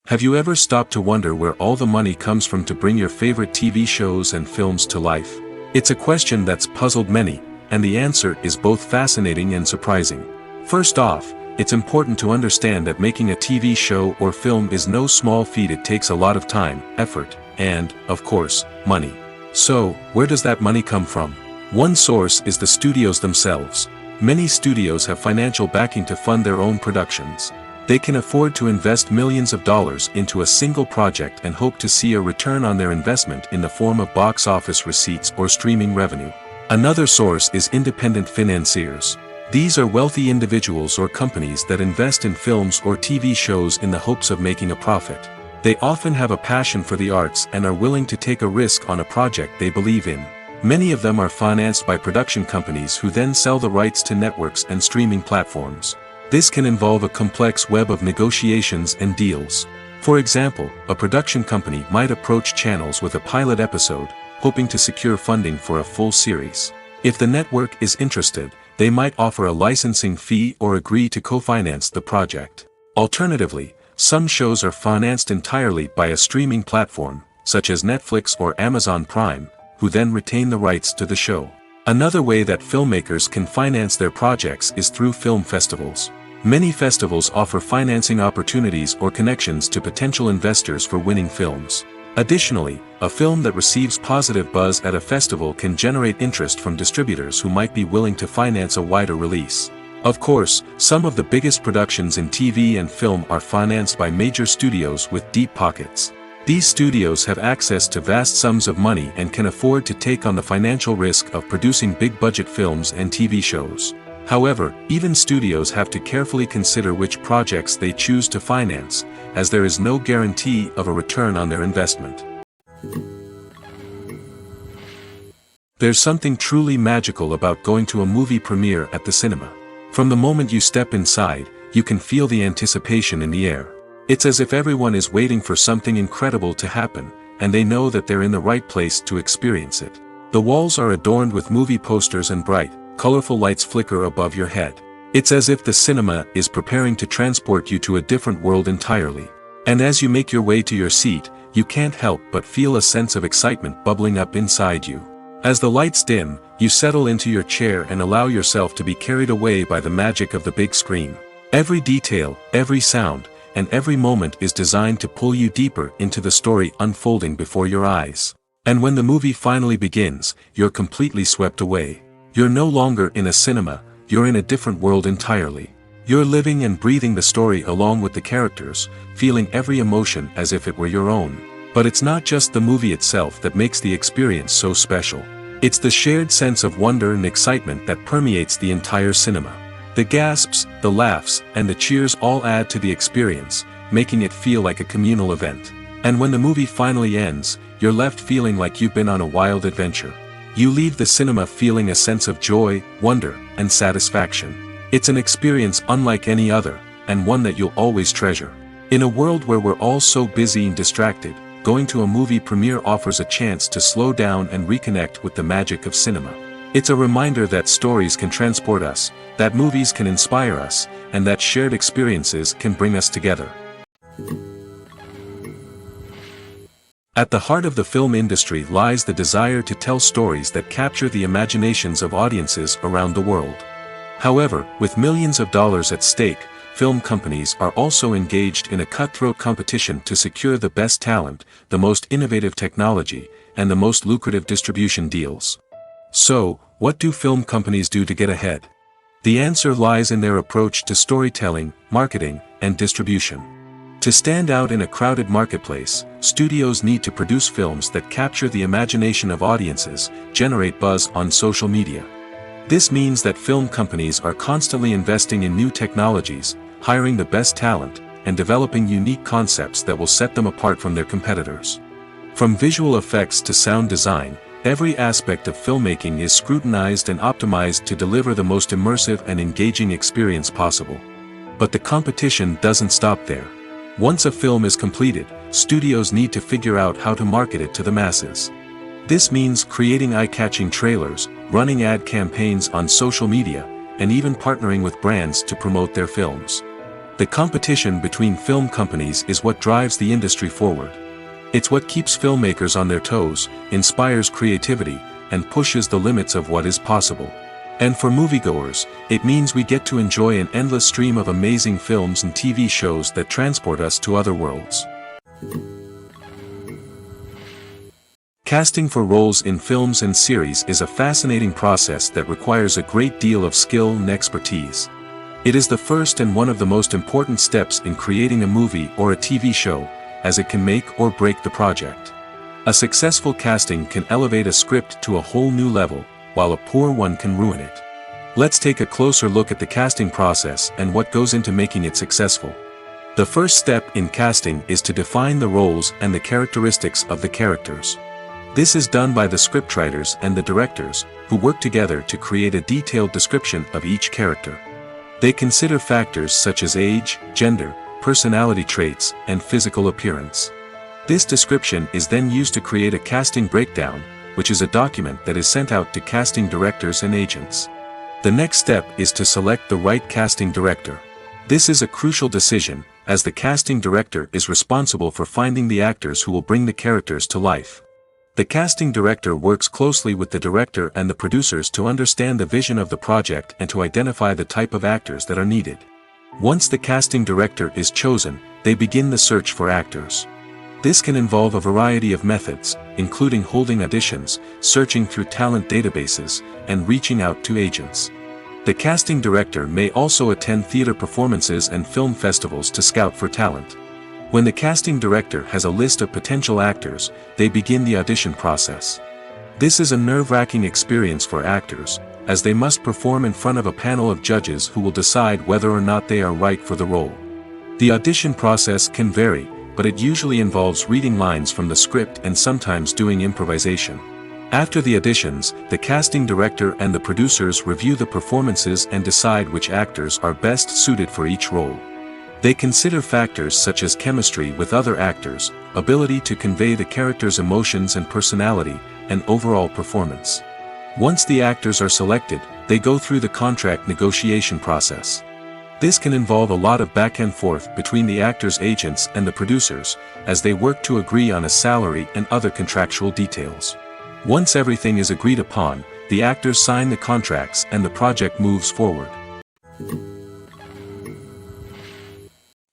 Have you ever stopped to wonder where all the money comes from to bring your favorite TV shows and films to life? It's a question that's puzzled many, and the answer is both fascinating and surprising. First off, it's important to understand that making a TV show or film is no small feat. It takes a lot of time, effort, and, of course, money. So, where does that money come from? One source is the studios themselves. Many studios have financial backing to fund their own productions. They can afford to invest millions of dollars into a single project and hope to see a return on their investment in the form of box office receipts or streaming revenue. Another source is independent financiers. These are wealthy individuals or companies that invest in films or TV shows in the hopes of making a profit. They often have a passion for the arts and are willing to take a risk on a project they believe in. Many of them are financed by production companies who then sell the rights to networks and streaming platforms. This can involve a complex web of negotiations and deals. For example, a production company might approach channels with a pilot episode, hoping to secure funding for a full series. If the network is interested, they might offer a licensing fee or agree to co-finance the project. Alternatively, some shows are financed entirely by a streaming platform, such as Netflix or Amazon Prime, who then retain the rights to the show. Another way that filmmakers can finance their projects is through film festivals. Many festivals offer financing opportunities or connections to potential investors for winning films. Additionally, a film that receives positive buzz at a festival can generate interest from distributors who might be willing to finance a wider release. Of course, some of the biggest productions in TV and film are financed by major studios with deep pockets. These studios have access to vast sums of money and can afford to take on the financial risk of producing big-budget films and TV shows. However, even studios have to carefully consider which projects they choose to finance, as there is no guarantee of a return on their investment. There's something truly magical about going to a movie premiere at the cinema. From the moment you step inside, you can feel the anticipation in the air. It's as if everyone is waiting for something incredible to happen, and they know that they're in the right place to experience it. The walls are adorned with movie posters and bright, colorful lights flicker above your head. It's as if the cinema is preparing to transport you to a different world entirely. And as you make your way to your seat, you can't help but feel a sense of excitement bubbling up inside you. As the lights dim, you settle into your chair and allow yourself to be carried away by the magic of the big screen. Every detail, every sound, and every moment is designed to pull you deeper into the story unfolding before your eyes. And when the movie finally begins, you're completely swept away. You're no longer in a cinema, you're in a different world entirely. You're living and breathing the story along with the characters, feeling every emotion as if it were your own. But it's not just the movie itself that makes the experience so special. It's the shared sense of wonder and excitement that permeates the entire cinema. The gasps, the laughs, and the cheers all add to the experience, making it feel like a communal event. And when the movie finally ends, you're left feeling like you've been on a wild adventure. You leave the cinema feeling a sense of joy, wonder, and satisfaction. It's an experience unlike any other, and one that you'll always treasure. In a world where we're all so busy and distracted, going to a movie premiere offers a chance to slow down and reconnect with the magic of cinema. It's a reminder that stories can transport us, that movies can inspire us, and that shared experiences can bring us together. At the heart of the film industry lies the desire to tell stories that capture the imaginations of audiences around the world. However, with millions of dollars at stake, film companies are also engaged in a cutthroat competition to secure the best talent, the most innovative technology, and the most lucrative distribution deals. So, what do film companies do to get ahead? The answer lies in their approach to storytelling, marketing, and distribution. To stand out in a crowded marketplace, studios need to produce films that capture the imagination of audiences, generate buzz on social media. This means that film companies are constantly investing in new technologies, hiring the best talent, and developing unique concepts that will set them apart from their competitors. From visual effects to sound design, every aspect of filmmaking is scrutinized and optimized to deliver the most immersive and engaging experience possible. But the competition doesn't stop there. Once a film is completed, studios need to figure out how to market it to the masses. This means creating eye-catching trailers, running ad campaigns on social media, and even partnering with brands to promote their films. The competition between film companies is what drives the industry forward. It's what keeps filmmakers on their toes, inspires creativity, and pushes the limits of what is possible. And for moviegoers, it means we get to enjoy an endless stream of amazing films and TV shows that transport us to other worlds. Casting for roles in films and series is a fascinating process that requires a great deal of skill and expertise. It is the first and one of the most important steps in creating a movie or a TV show, as it can make or break the project. A successful casting can elevate a script to a whole new level, while a poor one can ruin it. Let's take a closer look at the casting process and what goes into making it successful. The first step in casting is to define the roles and the characteristics of the characters. This is done by the scriptwriters and the directors, who work together to create a detailed description of each character. They consider factors such as age, gender, personality traits, and physical appearance. This description is then used to create a casting breakdown, which is a document that is sent out to casting directors and agents. The next step is to select the right casting director. This is a crucial decision, as the casting director is responsible for finding the actors who will bring the characters to life. The casting director works closely with the director and the producers to understand the vision of the project and to identify the type of actors that are needed. Once the casting director is chosen, they begin the search for actors. This can involve a variety of methods, including holding auditions, searching through talent databases, and reaching out to agents. The casting director may also attend theater performances and film festivals to scout for talent. When the casting director has a list of potential actors, they begin the audition process. This is a nerve-wracking experience for actors, as they must perform in front of a panel of judges who will decide whether or not they are right for the role. The audition process can vary, but it usually involves reading lines from the script and sometimes doing improvisation. After the auditions, the casting director and the producers review the performances and decide which actors are best suited for each role. They consider factors such as chemistry with other actors, ability to convey the character's emotions and personality, and overall performance. Once the actors are selected, they go through the contract negotiation process. This can involve a lot of back and forth between the actors' agents and the producers, as they work to agree on a salary and other contractual details. Once everything is agreed upon, the actors sign the contracts and the project moves forward.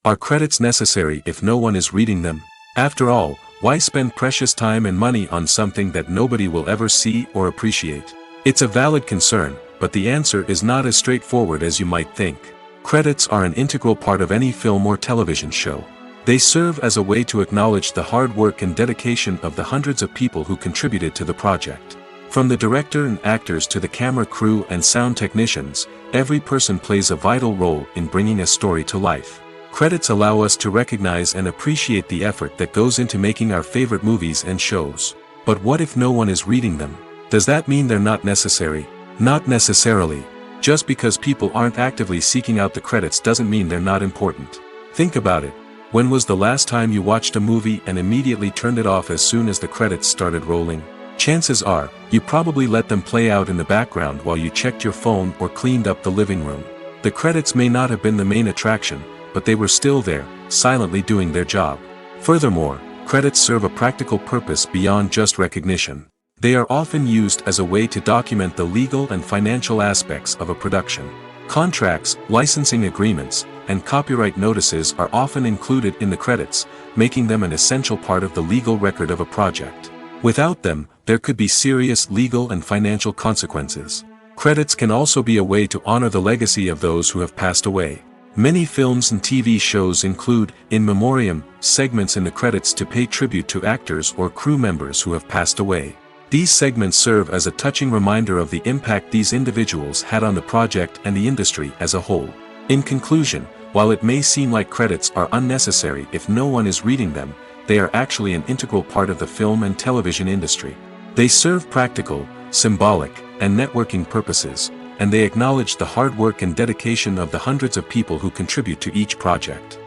Are credits necessary if no one is reading them? After all, why spend precious time and money on something that nobody will ever see or appreciate? It's a valid concern, but the answer is not as straightforward as you might think. Credits are an integral part of any film or television show. They serve as a way to acknowledge the hard work and dedication of the hundreds of people who contributed to the project. From the director and actors to the camera crew and sound technicians, every person plays a vital role in bringing a story to life. Credits allow us to recognize and appreciate the effort that goes into making our favorite movies and shows. But what if no one is reading them? Does that mean they're not necessary? Not necessarily. Just because people aren't actively seeking out the credits doesn't mean they're not important. Think about it. When was the last time you watched a movie and immediately turned it off as soon as the credits started rolling? Chances are, you probably let them play out in the background while you checked your phone or cleaned up the living room. The credits may not have been the main attraction, but they were still there, silently doing their job. Furthermore, credits serve a practical purpose beyond just recognition. They are often used as a way to document the legal and financial aspects of a production. Contracts, licensing agreements, and copyright notices are often included in the credits, making them an essential part of the legal record of a project. Without them, there could be serious legal and financial consequences. Credits can also be a way to honor the legacy of those who have passed away. Many films and TV shows include, in memoriam, segments in the credits to pay tribute to actors or crew members who have passed away. These segments serve as a touching reminder of the impact these individuals had on the project and the industry as a whole. In conclusion, while it may seem like credits are unnecessary if no one is reading them, they are actually an integral part of the film and television industry. They serve practical, symbolic, and networking purposes, and they acknowledge the hard work and dedication of the hundreds of people who contribute to each project.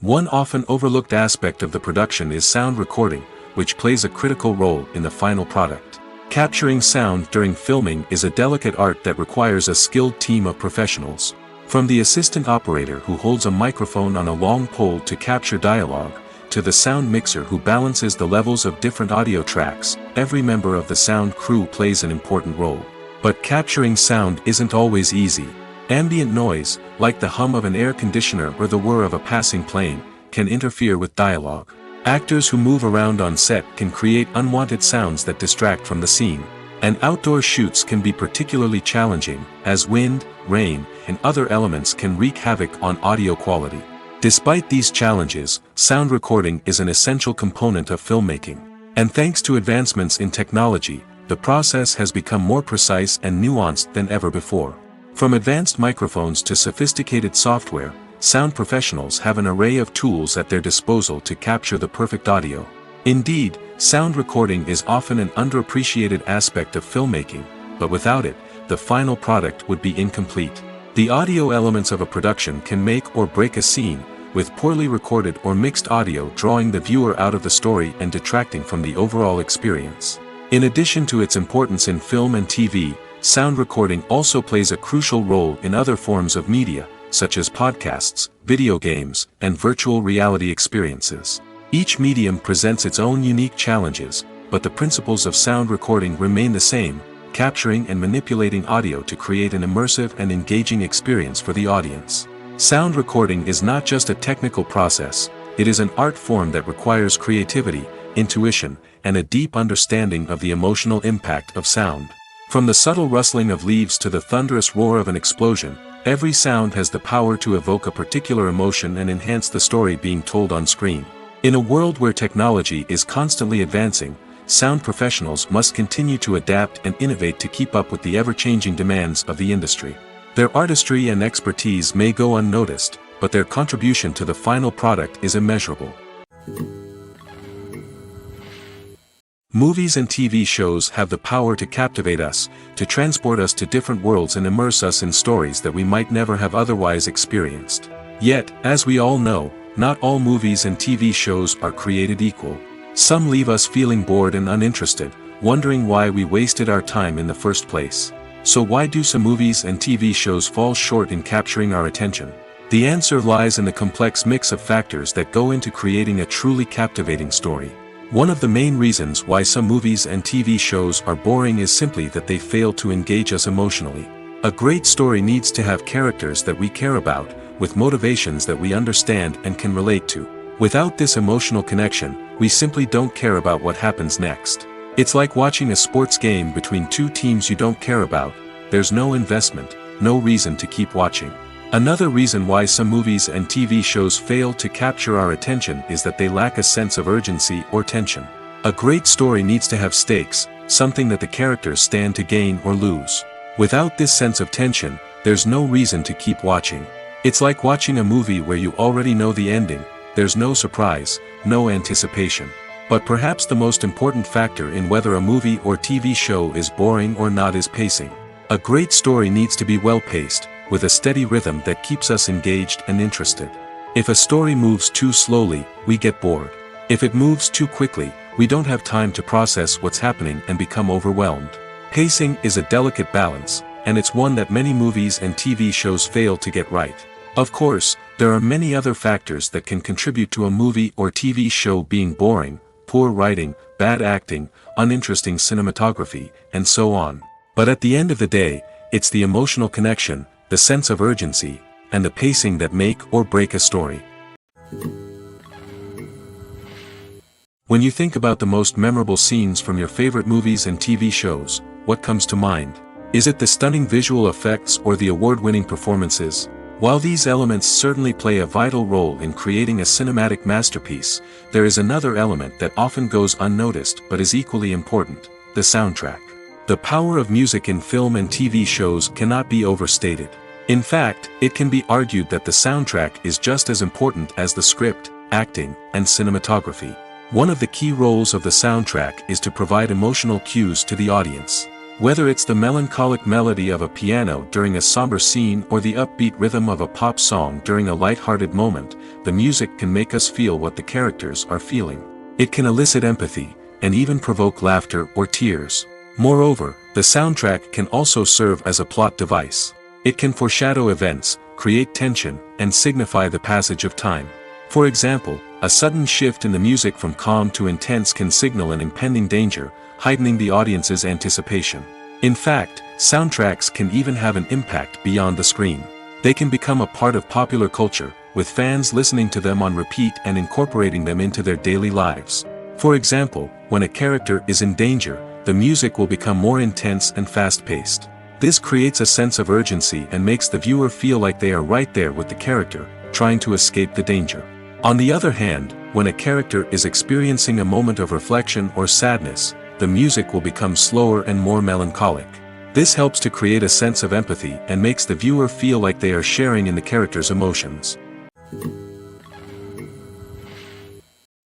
One often overlooked aspect of the production is sound recording, which plays a critical role in the final product. Capturing sound during filming is a delicate art that requires a skilled team of professionals. From the assistant operator who holds a microphone on a long pole to capture dialogue, to the sound mixer who balances the levels of different audio tracks, every member of the sound crew plays an important role. But capturing sound isn't always easy. Ambient noise, like the hum of an air conditioner or the whir of a passing plane, can interfere with dialogue. Actors who move around on set can create unwanted sounds that distract from the scene. And outdoor shoots can be particularly challenging, as wind, rain, and other elements can wreak havoc on audio quality. Despite these challenges, sound recording is an essential component of filmmaking. And thanks to advancements in technology, the process has become more precise and nuanced than ever before. From advanced microphones to sophisticated software, sound professionals have an array of tools at their disposal to capture the perfect audio. Indeed, sound recording is often an underappreciated aspect of filmmaking, but without it, the final product would be incomplete. The audio elements of a production can make or break a scene, with poorly recorded or mixed audio drawing the viewer out of the story and detracting from the overall experience. In addition to its importance in film and TV, sound recording also plays a crucial role in other forms of media, such as podcasts, video games, and virtual reality experiences. Each medium presents its own unique challenges, but the principles of sound recording remain the same, capturing and manipulating audio to create an immersive and engaging experience for the audience. Sound recording is not just a technical process, it is an art form that requires creativity, intuition, and a deep understanding of the emotional impact of sound. From the subtle rustling of leaves to the thunderous roar of an explosion, every sound has the power to evoke a particular emotion and enhance the story being told on screen. In a world where technology is constantly advancing, sound professionals must continue to adapt and innovate to keep up with the ever-changing demands of the industry. Their artistry and expertise may go unnoticed, but their contribution to the final product is immeasurable. Movies and TV shows have the power to captivate us, to transport us to different worlds and immerse us in stories that we might never have otherwise experienced. Yet, as we all know, not all movies and TV shows are created equal. Some leave us feeling bored and uninterested, wondering why we wasted our time in the first place. So why do some movies and TV shows fall short in capturing our attention? The answer lies in the complex mix of factors that go into creating a truly captivating story. One of the main reasons why some movies and TV shows are boring is simply that they fail to engage us emotionally. A great story needs to have characters that we care about, with motivations that we understand and can relate to. Without this emotional connection, we simply don't care about what happens next. It's like watching a sports game between two teams you don't care about. There's no investment, no reason to keep watching. Another reason why some movies and TV shows fail to capture our attention is that they lack a sense of urgency or tension. A great story needs to have stakes, something that the characters stand to gain or lose. Without this sense of tension, there's no reason to keep watching. It's like watching a movie where you already know the ending. There's no surprise, no anticipation. But perhaps the most important factor in whether a movie or TV show is boring or not is pacing. A great story needs to be well-paced, with a steady rhythm that keeps us engaged and interested. If a story moves too slowly, we get bored. If it moves too quickly, we don't have time to process what's happening and become overwhelmed. Pacing is a delicate balance, and it's one that many movies and TV shows fail to get right. Of course, there are many other factors that can contribute to a movie or TV show being boring: poor writing, bad acting, uninteresting cinematography, and so on. But at the end of the day, it's the emotional connection, the sense of urgency, and the pacing that make or break a story. When you think about the most memorable scenes from your favorite movies and TV shows, what comes to mind? Is it the stunning visual effects or the award-winning performances? While these elements certainly play a vital role in creating a cinematic masterpiece, there is another element that often goes unnoticed but is equally important: the soundtrack. The power of music in film and TV shows cannot be overstated. In fact, it can be argued that the soundtrack is just as important as the script, acting, and cinematography. One of the key roles of the soundtrack is to provide emotional cues to the audience. Whether it's the melancholic melody of a piano during a somber scene or the upbeat rhythm of a pop song during a light-hearted moment, the music can make us feel what the characters are feeling. It can elicit empathy, and even provoke laughter or tears. Moreover, the soundtrack can also serve as a plot device. It can foreshadow events, create tension, and signify the passage of time. For example, a sudden shift in the music from calm to intense can signal an impending danger, heightening the audience's anticipation. In fact, soundtracks can even have an impact beyond the screen. They can become a part of popular culture, with fans listening to them on repeat and incorporating them into their daily lives. For example, when a character is in danger, the music will become more intense and fast-paced. This creates a sense of urgency and makes the viewer feel like they are right there with the character, trying to escape the danger. On the other hand, when a character is experiencing a moment of reflection or sadness, the music will become slower and more melancholic. This helps to create a sense of empathy and makes the viewer feel like they are sharing in the character's emotions.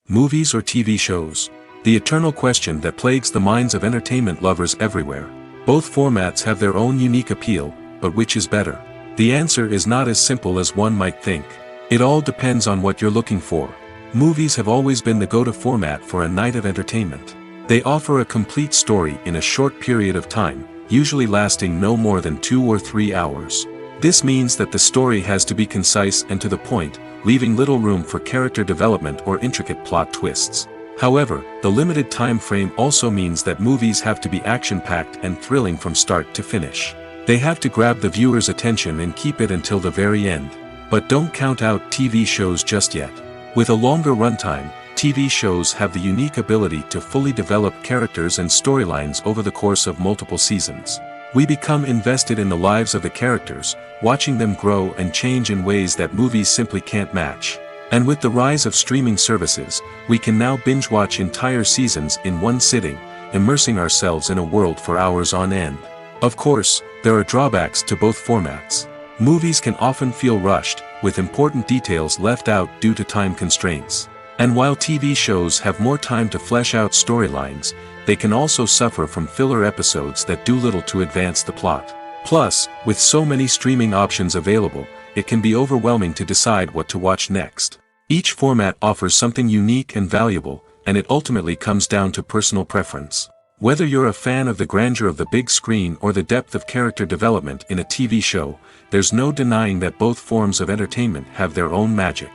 Movies or TV shows? The eternal question that plagues the minds of entertainment lovers everywhere. Both formats have their own unique appeal, but which is better? The answer is not as simple as one might think. It all depends on what you're looking for. Movies have always been the go-to format for a night of entertainment. They offer a complete story in a short period of time, usually lasting no more than 2 or 3 hours. This means that the story has to be concise and to the point, leaving little room for character development or intricate plot twists. However, the limited time frame also means that movies have to be action-packed and thrilling from start to finish. They have to grab the viewer's attention and keep it until the very end. But don't count out TV shows just yet. With a longer runtime, TV shows have the unique ability to fully develop characters and storylines over the course of multiple seasons. We become invested in the lives of the characters, watching them grow and change in ways that movies simply can't match. And with the rise of streaming services, we can now binge-watch entire seasons in one sitting, immersing ourselves in a world for hours on end. Of course, there are drawbacks to both formats. Movies can often feel rushed, with important details left out due to time constraints. And while TV shows have more time to flesh out storylines, they can also suffer from filler episodes that do little to advance the plot. Plus, with so many streaming options available, it can be overwhelming to decide what to watch next. Each format offers something unique and valuable, and it ultimately comes down to personal preference. Whether you're a fan of the grandeur of the big screen or the depth of character development in a TV show, there's no denying that both forms of entertainment have their own magic.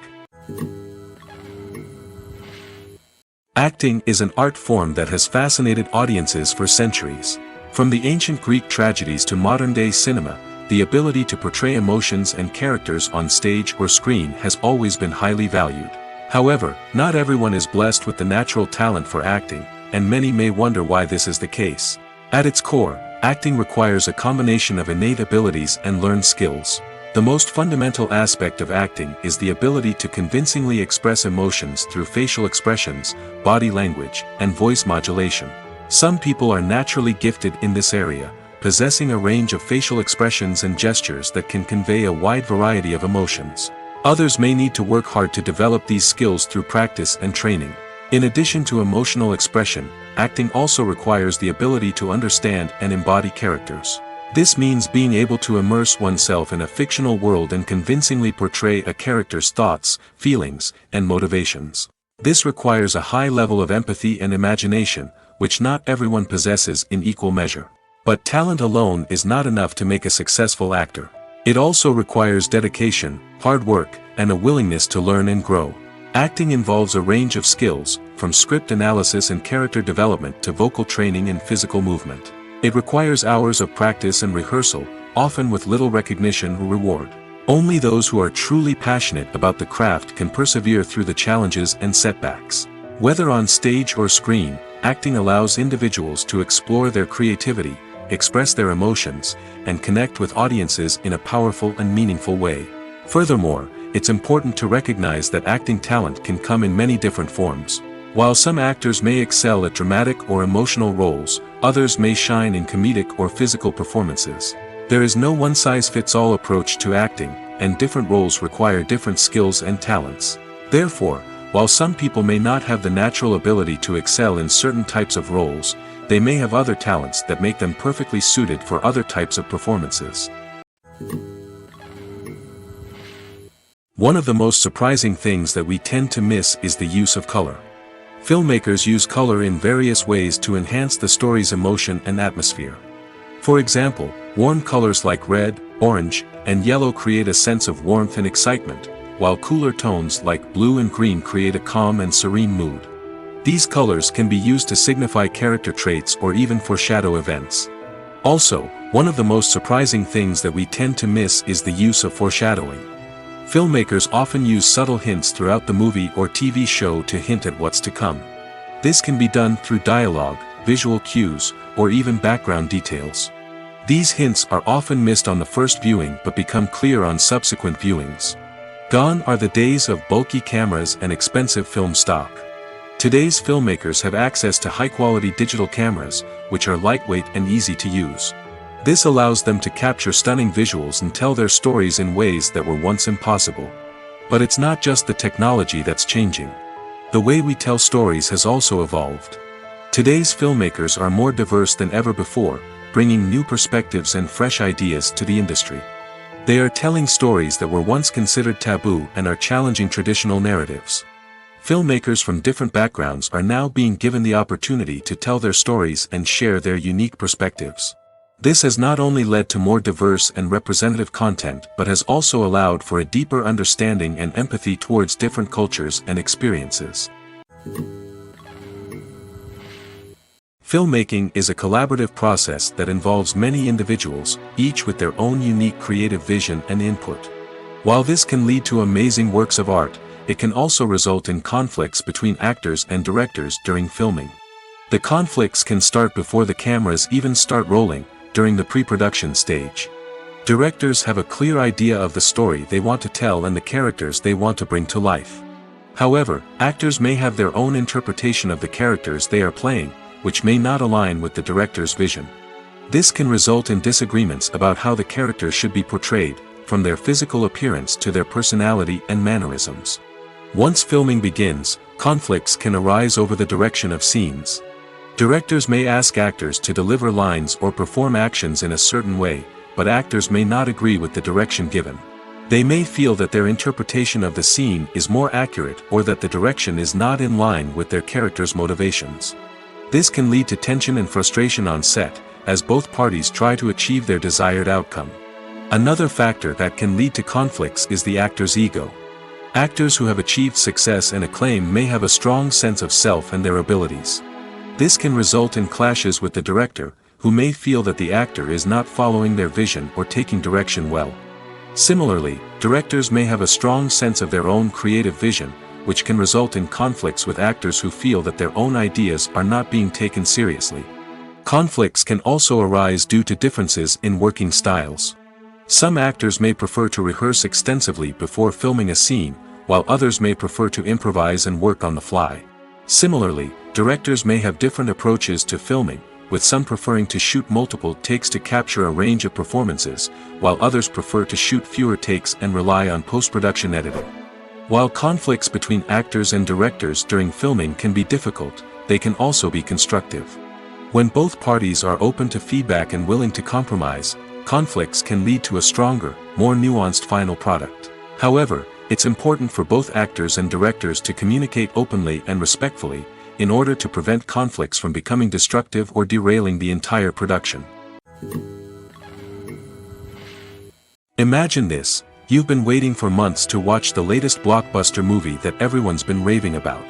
Acting is an art form that has fascinated audiences for centuries. From the ancient Greek tragedies to modern-day cinema, the ability to portray emotions and characters on stage or screen has always been highly valued. However, not everyone is blessed with the natural talent for acting, and many may wonder why this is the case. At its core, acting requires a combination of innate abilities and learned skills. The most fundamental aspect of acting is the ability to convincingly express emotions through facial expressions, body language, and voice modulation. Some people are naturally gifted in this area, possessing a range of facial expressions and gestures that can convey a wide variety of emotions. Others may need to work hard to develop these skills through practice and training. In addition to emotional expression, acting also requires the ability to understand and embody characters. This means being able to immerse oneself in a fictional world and convincingly portray a character's thoughts, feelings, and motivations. This requires a high level of empathy and imagination, which not everyone possesses in equal measure. But talent alone is not enough to make a successful actor. It also requires dedication, hard work, and a willingness to learn and grow. Acting involves a range of skills, from script analysis and character development to vocal training and physical movement. It requires hours of practice and rehearsal, often with little recognition or reward. Only those who are truly passionate about the craft can persevere through the challenges and setbacks. Whether on stage or screen, acting allows individuals to explore their creativity, express their emotions, and connect with audiences in a powerful and meaningful way. Furthermore, it's important to recognize that acting talent can come in many different forms. While some actors may excel at dramatic or emotional roles, others may shine in comedic or physical performances. There is no one-size-fits-all approach to acting, and different roles require different skills and talents. Therefore, while some people may not have the natural ability to excel in certain types of roles, they may have other talents that make them perfectly suited for other types of performances. One of the most surprising things that we tend to miss is the use of color. Filmmakers use color in various ways to enhance the story's emotion and atmosphere. For example, warm colors like red, orange, and yellow create a sense of warmth and excitement, while cooler tones like blue and green create a calm and serene mood. These colors can be used to signify character traits or even foreshadow events. Also, one of the most surprising things that we tend to miss is the use of foreshadowing. Filmmakers often use subtle hints throughout the movie or TV show to hint at what's to come. This can be done through dialogue, visual cues, or even background details. These hints are often missed on the first viewing but become clear on subsequent viewings. Gone are the days of bulky cameras and expensive film stock. Today's filmmakers have access to high-quality digital cameras, which are lightweight and easy to use. This allows them to capture stunning visuals and tell their stories in ways that were once impossible. But it's not just the technology that's changing. The way we tell stories has also evolved. Today's filmmakers are more diverse than ever before, bringing new perspectives and fresh ideas to the industry. They are telling stories that were once considered taboo and are challenging traditional narratives. Filmmakers from different backgrounds are now being given the opportunity to tell their stories and share their unique perspectives. This has not only led to more diverse and representative content but has also allowed for a deeper understanding and empathy towards different cultures and experiences. Filmmaking is a collaborative process that involves many individuals, each with their own unique creative vision and input. While this can lead to amazing works of art, it can also result in conflicts between actors and directors during filming. The conflicts can start before the cameras even start rolling, during the pre-production stage. Directors have a clear idea of the story they want to tell and the characters they want to bring to life. However, actors may have their own interpretation of the characters they are playing, which may not align with the director's vision. This can result in disagreements about how the characters should be portrayed, from their physical appearance to their personality and mannerisms. Once filming begins, conflicts can arise over the direction of scenes. Directors may ask actors to deliver lines or perform actions in a certain way, but actors may not agree with the direction given. They may feel that their interpretation of the scene is more accurate or that the direction is not in line with their character's motivations. This can lead to tension and frustration on set, as both parties try to achieve their desired outcome. Another factor that can lead to conflicts is the actor's ego. Actors who have achieved success and acclaim may have a strong sense of self and their abilities. This can result in clashes with the director, who may feel that the actor is not following their vision or taking direction well. Similarly, directors may have a strong sense of their own creative vision, which can result in conflicts with actors who feel that their own ideas are not being taken seriously. Conflicts can also arise due to differences in working styles. Some actors may prefer to rehearse extensively before filming a scene, while others may prefer to improvise and work on the fly. Similarly, directors may have different approaches to filming, with some preferring to shoot multiple takes to capture a range of performances, while others prefer to shoot fewer takes and rely on post-production editing. While conflicts between actors and directors during filming can be difficult, they can also be constructive. When both parties are open to feedback and willing to compromise, conflicts can lead to a stronger, more nuanced final product. However, it's important for both actors and directors to communicate openly and respectfully, in order to prevent conflicts from becoming destructive or derailing the entire production. Imagine this: you've been waiting for months to watch the latest blockbuster movie that everyone's been raving about.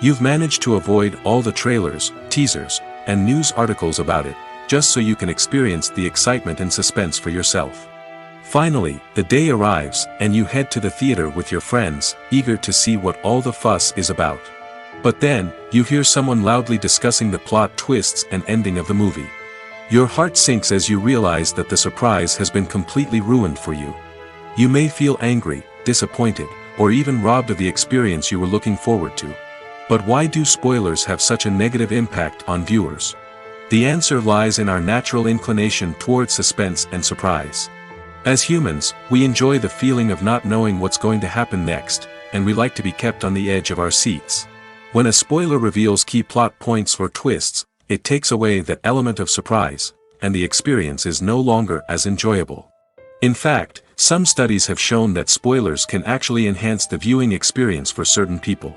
You've managed to avoid all the trailers, teasers, and news articles about it, just so you can experience the excitement and suspense for yourself. Finally, the day arrives, and you head to the theater with your friends, eager to see what all the fuss is about. But then, you hear someone loudly discussing the plot twists and ending of the movie. Your heart sinks as you realize that the surprise has been completely ruined for you. You may feel angry, disappointed, or even robbed of the experience you were looking forward to. But why do spoilers have such a negative impact on viewers? The answer lies in our natural inclination towards suspense and surprise. As humans, we enjoy the feeling of not knowing what's going to happen next, and we like to be kept on the edge of our seats. When a spoiler reveals key plot points or twists, it takes away that element of surprise, and the experience is no longer as enjoyable. In fact, some studies have shown that spoilers can actually enhance the viewing experience for certain people.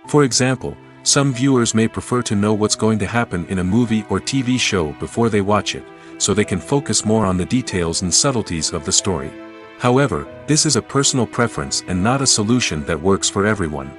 For example, some viewers may prefer to know what's going to happen in a movie or TV show before they watch it, so they can focus more on the details and subtleties of the story. However, this is a personal preference and not a solution that works for everyone.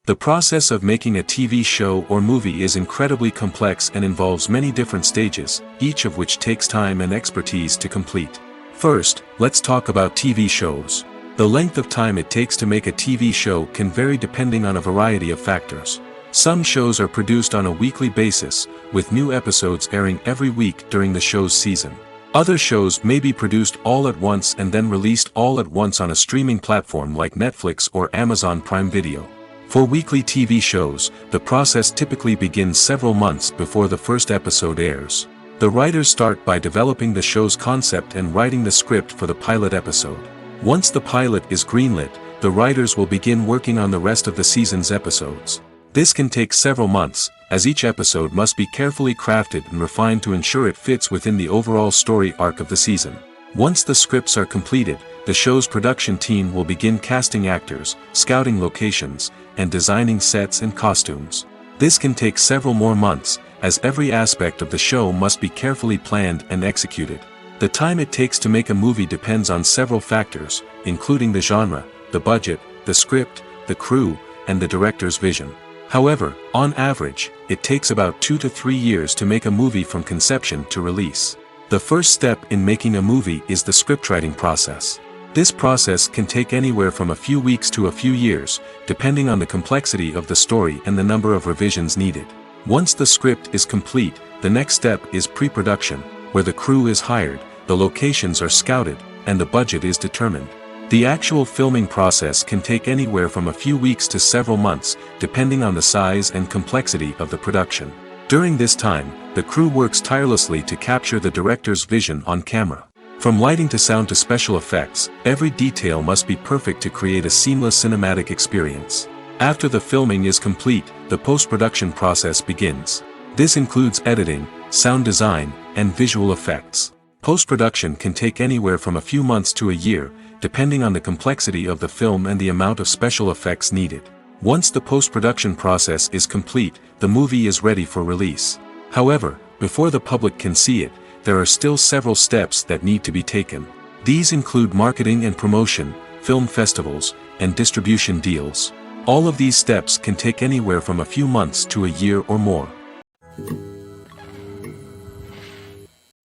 The process of making a TV show or movie is incredibly complex and involves many different stages, each of which takes time and expertise to complete. First, let's talk about TV shows. The length of time it takes to make a TV show can vary depending on a variety of factors. Some shows are produced on a weekly basis, with new episodes airing every week during the show's season. Other shows may be produced all at once and then released all at once on a streaming platform like Netflix or Amazon Prime Video. For weekly TV shows, the process typically begins several months before the first episode airs. The writers start by developing the show's concept and writing the script for the pilot episode. Once the pilot is greenlit, the writers will begin working on the rest of the season's episodes. This can take several months, as each episode must be carefully crafted and refined to ensure it fits within the overall story arc of the season. Once the scripts are completed, the show's production team will begin casting actors, scouting locations, and designing sets and costumes. This can take several more months, as every aspect of the show must be carefully planned and executed. The time it takes to make a movie depends on several factors, including the genre, the budget, the script, the crew, and the director's vision. However, on average, it takes about 2 to 3 years to make a movie from conception to release. The first step in making a movie is the scriptwriting process. This process can take anywhere from a few weeks to a few years, depending on the complexity of the story and the number of revisions needed. Once the script is complete, the next step is pre-production, where the crew is hired, the locations are scouted, and the budget is determined. The actual filming process can take anywhere from a few weeks to several months, depending on the size and complexity of the production. During this time, the crew works tirelessly to capture the director's vision on camera. From lighting to sound to special effects, every detail must be perfect to create a seamless cinematic experience. After the filming is complete, the post-production process begins. This includes editing, sound design, and visual effects. Post-production can take anywhere from a few months to a year, depending on the complexity of the film and the amount of special effects needed. Once the post-production process is complete, the movie is ready for release. However, before the public can see it, there are still several steps that need to be taken. These include marketing and promotion, film festivals, and distribution deals. All of these steps can take anywhere from a few months to a year or more.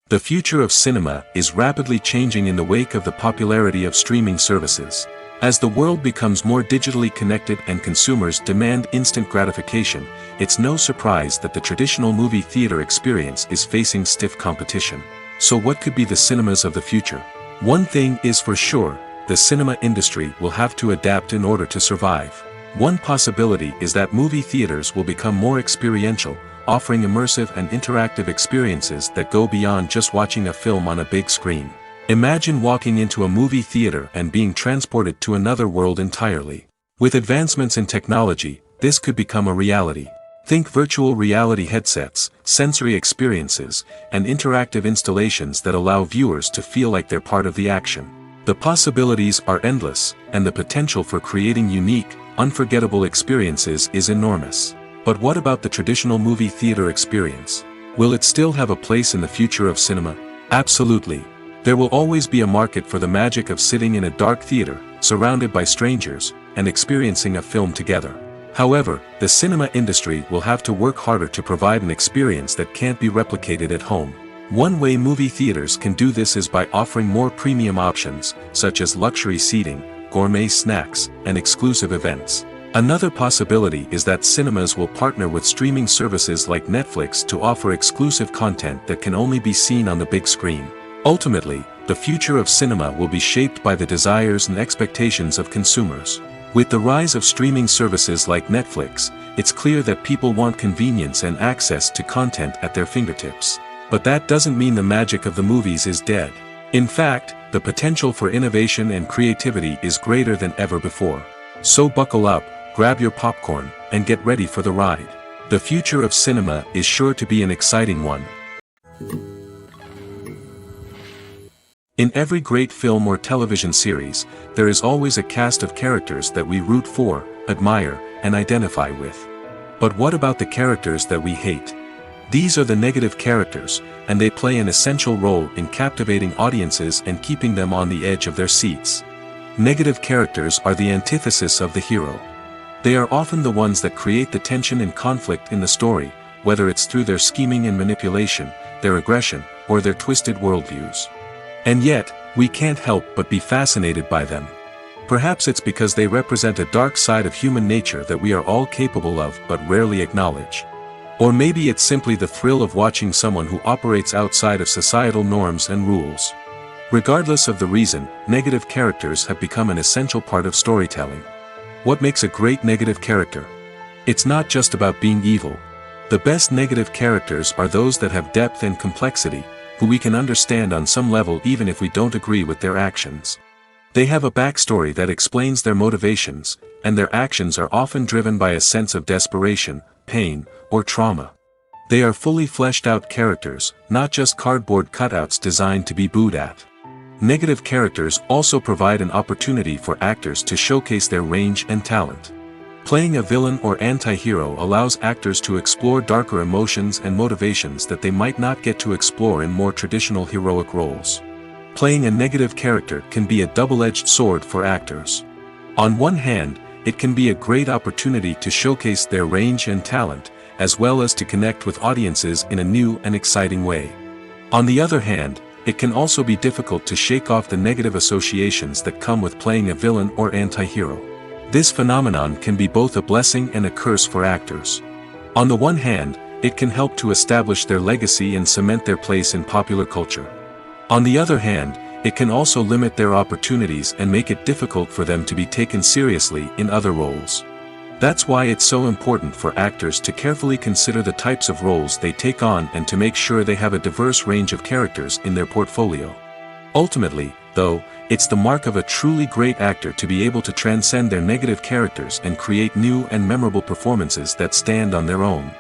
The future of cinema is rapidly changing in the wake of the popularity of streaming services. As the world becomes more digitally connected and consumers demand instant gratification, it's no surprise that the traditional movie theater experience is facing stiff competition. So what could be the cinemas of the future? One thing is for sure, the cinema industry will have to adapt in order to survive. One possibility is that movie theaters will become more experiential, offering immersive and interactive experiences that go beyond just watching a film on a big screen. Imagine walking into a movie theater and being transported to another world entirely. With advancements in technology, this could become a reality. Think virtual reality headsets, sensory experiences, and interactive installations that allow viewers to feel like they're part of the action. The possibilities are endless, and the potential for creating unique, unforgettable experiences is enormous. But what about the traditional movie theater experience? Will it still have a place in the future of cinema? Absolutely. There will always be a market for the magic of sitting in a dark theater, surrounded by strangers, and experiencing a film together. However, the cinema industry will have to work harder to provide an experience that can't be replicated at home. One way movie theaters can do this is by offering more premium options, such as luxury seating, gourmet snacks, and exclusive events. Another possibility is that cinemas will partner with streaming services like Netflix to offer exclusive content that can only be seen on the big screen. Ultimately, the future of cinema will be shaped by the desires and expectations of consumers. With the rise of streaming services like Netflix, it's clear that people want convenience and access to content at their fingertips. But that doesn't mean the magic of the movies is dead. In fact, the potential for innovation and creativity is greater than ever before. So buckle up, grab your popcorn, and get ready for the ride. The future of cinema is sure to be an exciting one. In every great film or television series, there is always a cast of characters that we root for, admire, and identify with. But what about the characters that we hate? These are the negative characters, and they play an essential role in captivating audiences and keeping them on the edge of their seats. Negative characters are the antithesis of the hero. They are often the ones that create the tension and conflict in the story, whether it's through their scheming and manipulation, their aggression, or their twisted worldviews. And yet, we can't help but be fascinated by them. Perhaps it's because they represent a dark side of human nature that we are all capable of but rarely acknowledge. Or maybe it's simply the thrill of watching someone who operates outside of societal norms and rules. Regardless of the reason, negative characters have become an essential part of storytelling. What makes a great negative character? It's not just about being evil. The best negative characters are those that have depth and complexity, who we can understand on some level even if we don't agree with their actions. They have a backstory that explains their motivations, and their actions are often driven by a sense of desperation, pain, or trauma. They are fully fleshed out characters, not just cardboard cutouts designed to be booed at. Negative characters also provide an opportunity for actors to showcase their range and talent. Playing a villain or anti-hero allows actors to explore darker emotions and motivations that they might not get to explore in more traditional heroic roles. Playing a negative character can be a double-edged sword for actors. On one hand, it can be a great opportunity to showcase their range and talent, as well as to connect with audiences in a new and exciting way. On the other hand, it can also be difficult to shake off the negative associations that come with playing a villain or anti-hero. This phenomenon can be both a blessing and a curse for actors. On the one hand, it can help to establish their legacy and cement their place in popular culture. On the other hand, it can also limit their opportunities and make it difficult for them to be taken seriously in other roles. That's why it's so important for actors to carefully consider the types of roles they take on and to make sure they have a diverse range of characters in their portfolio. Ultimately, though, it's the mark of a truly great actor to be able to transcend their negative characters and create new and memorable performances that stand on their own.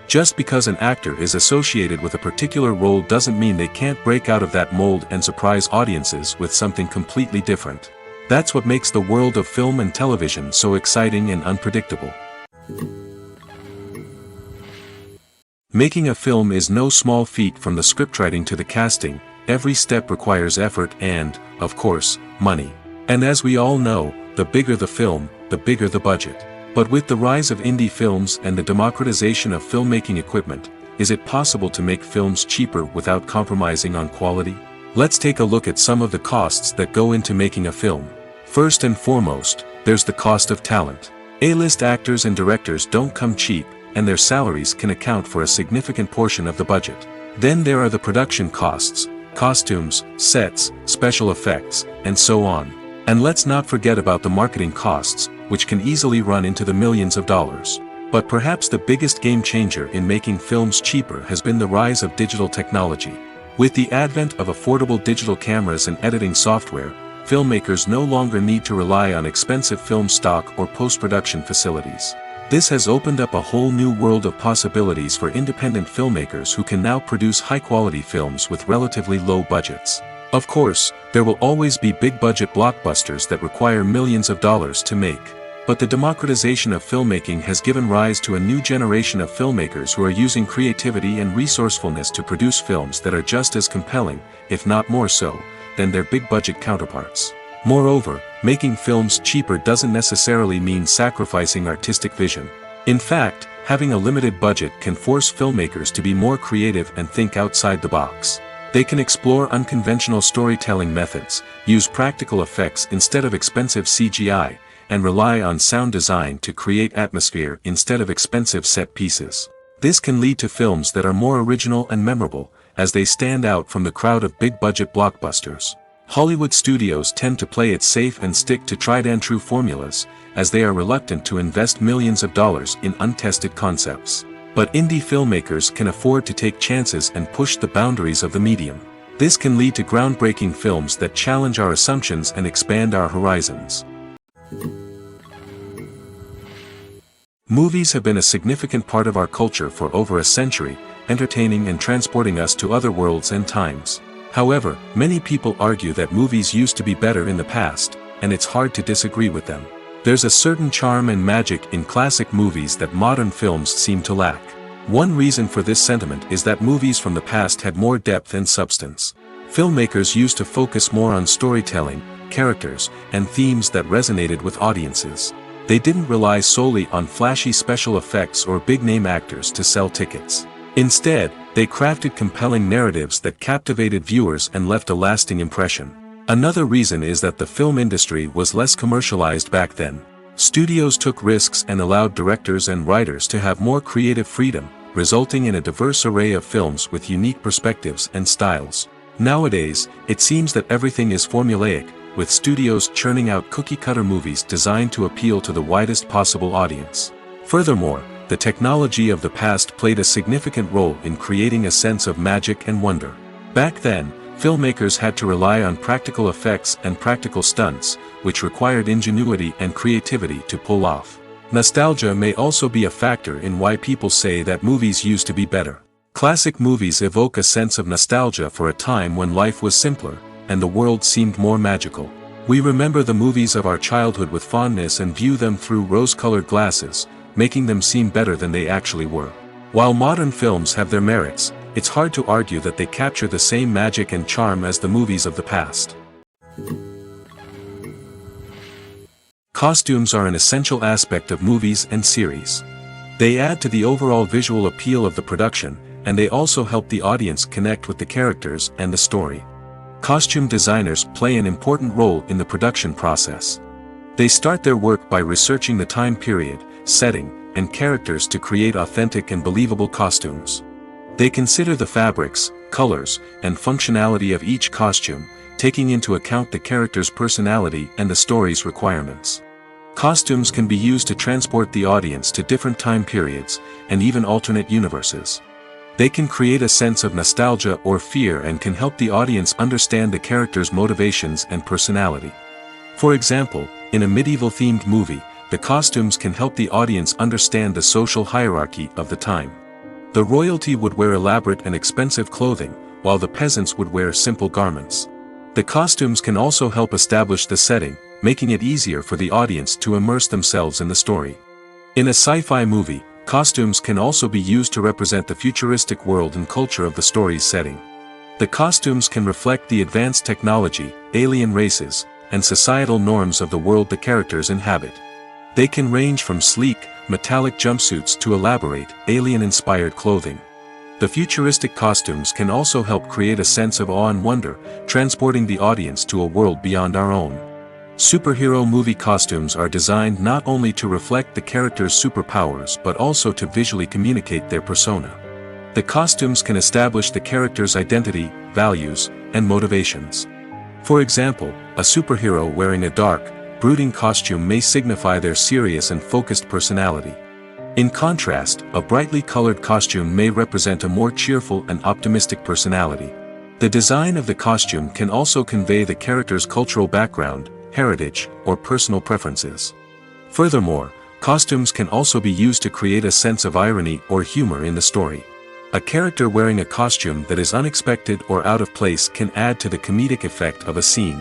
Just because an actor is associated with a particular role doesn't mean they can't break out of that mold and surprise audiences with something completely different. That's what makes the world of film and television so exciting and unpredictable. Making a film is no small feat. From the scriptwriting to the casting, every step requires effort and, of course, money. And as we all know, the bigger the film, the bigger the budget. But with the rise of indie films and the democratization of filmmaking equipment, is it possible to make films cheaper without compromising on quality? Let's take a look at some of the costs that go into making a film. First and foremost, there's the cost of talent. A-list actors and directors don't come cheap, and their salaries can account for a significant portion of the budget. Then there are the production costs, costumes, sets, special effects, and so on. And let's not forget about the marketing costs, which can easily run into the millions of dollars. But perhaps the biggest game changer in making films cheaper has been the rise of digital technology. With the advent of affordable digital cameras and editing software, filmmakers no longer need to rely on expensive film stock or post-production facilities. This has opened up a whole new world of possibilities for independent filmmakers who can now produce high-quality films with relatively low budgets. Of course, there will always be big-budget blockbusters that require millions of dollars to make. But the democratization of filmmaking has given rise to a new generation of filmmakers who are using creativity and resourcefulness to produce films that are just as compelling, if not more so, than their big-budget counterparts. Moreover, making films cheaper doesn't necessarily mean sacrificing artistic vision. In fact, having a limited budget can force filmmakers to be more creative and think outside the box. They can explore unconventional storytelling methods, use practical effects instead of expensive CGI, and rely on sound design to create atmosphere instead of expensive set pieces. This can lead to films that are more original and memorable, as they stand out from the crowd of big-budget blockbusters. Hollywood studios tend to play it safe and stick to tried-and-true formulas, as they are reluctant to invest millions of dollars in untested concepts. But indie filmmakers can afford to take chances and push the boundaries of the medium. This can lead to groundbreaking films that challenge our assumptions and expand our horizons. Movies have been a significant part of our culture for over a century, entertaining and transporting us to other worlds and times. However, many people argue that movies used to be better in the past, and it's hard to disagree with them. There's a certain charm and magic in classic movies that modern films seem to lack. One reason for this sentiment is that movies from the past had more depth and substance. Filmmakers used to focus more on storytelling, characters, and themes that resonated with audiences. They didn't rely solely on flashy special effects or big-name actors to sell tickets. Instead, they crafted compelling narratives that captivated viewers and left a lasting impression. Another reason is that the film industry was less commercialized back then. Studios took risks and allowed directors and writers to have more creative freedom, resulting in a diverse array of films with unique perspectives and styles. Nowadays, it seems that everything is formulaic, with studios churning out cookie-cutter movies designed to appeal to the widest possible audience. Furthermore, the technology of the past played a significant role in creating a sense of magic and wonder. Back then, filmmakers had to rely on practical effects and practical stunts, which required ingenuity and creativity to pull off. Nostalgia may also be a factor in why people say that movies used to be better. Classic movies evoke a sense of nostalgia for a time when life was simpler, and the world seemed more magical. We remember the movies of our childhood with fondness and view them through rose-colored glasses, making them seem better than they actually were. While modern films have their merits, it's hard to argue that they capture the same magic and charm as the movies of the past. Costumes are an essential aspect of movies and series. They add to the overall visual appeal of the production, and they also help the audience connect with the characters and the story. Costume designers play an important role in the production process. They start their work by researching the time period, setting, and characters to create authentic and believable costumes. They consider the fabrics, colors, and functionality of each costume, taking into account the character's personality and the story's requirements. Costumes can be used to transport the audience to different time periods, and even alternate universes. They can create a sense of nostalgia or fear and can help the audience understand the character's motivations and personality. For example, in a medieval-themed movie, the costumes can help the audience understand the social hierarchy of the time. The royalty would wear elaborate and expensive clothing, while the peasants would wear simple garments. The costumes can also help establish the setting, making it easier for the audience to immerse themselves in the story. In a sci-fi movie, costumes can also be used to represent the futuristic world and culture of the story's setting. The costumes can reflect the advanced technology, alien races, and societal norms of the world the characters inhabit. They can range from sleek, metallic jumpsuits to elaborate, alien-inspired clothing. The futuristic costumes can also help create a sense of awe and wonder, transporting the audience to a world beyond our own. Superhero movie costumes are designed not only to reflect the character's superpowers but also to visually communicate their persona. The costumes can establish the character's identity, values, and motivations. For example, a superhero wearing a dark, brooding costume may signify their serious and focused personality. In contrast, a brightly colored costume may represent a more cheerful and optimistic personality. The design of the costume can also convey the character's cultural background, heritage, or personal preferences. Furthermore, costumes can also be used to create a sense of irony or humor in the story. A character wearing a costume that is unexpected or out of place can add to the comedic effect of a scene.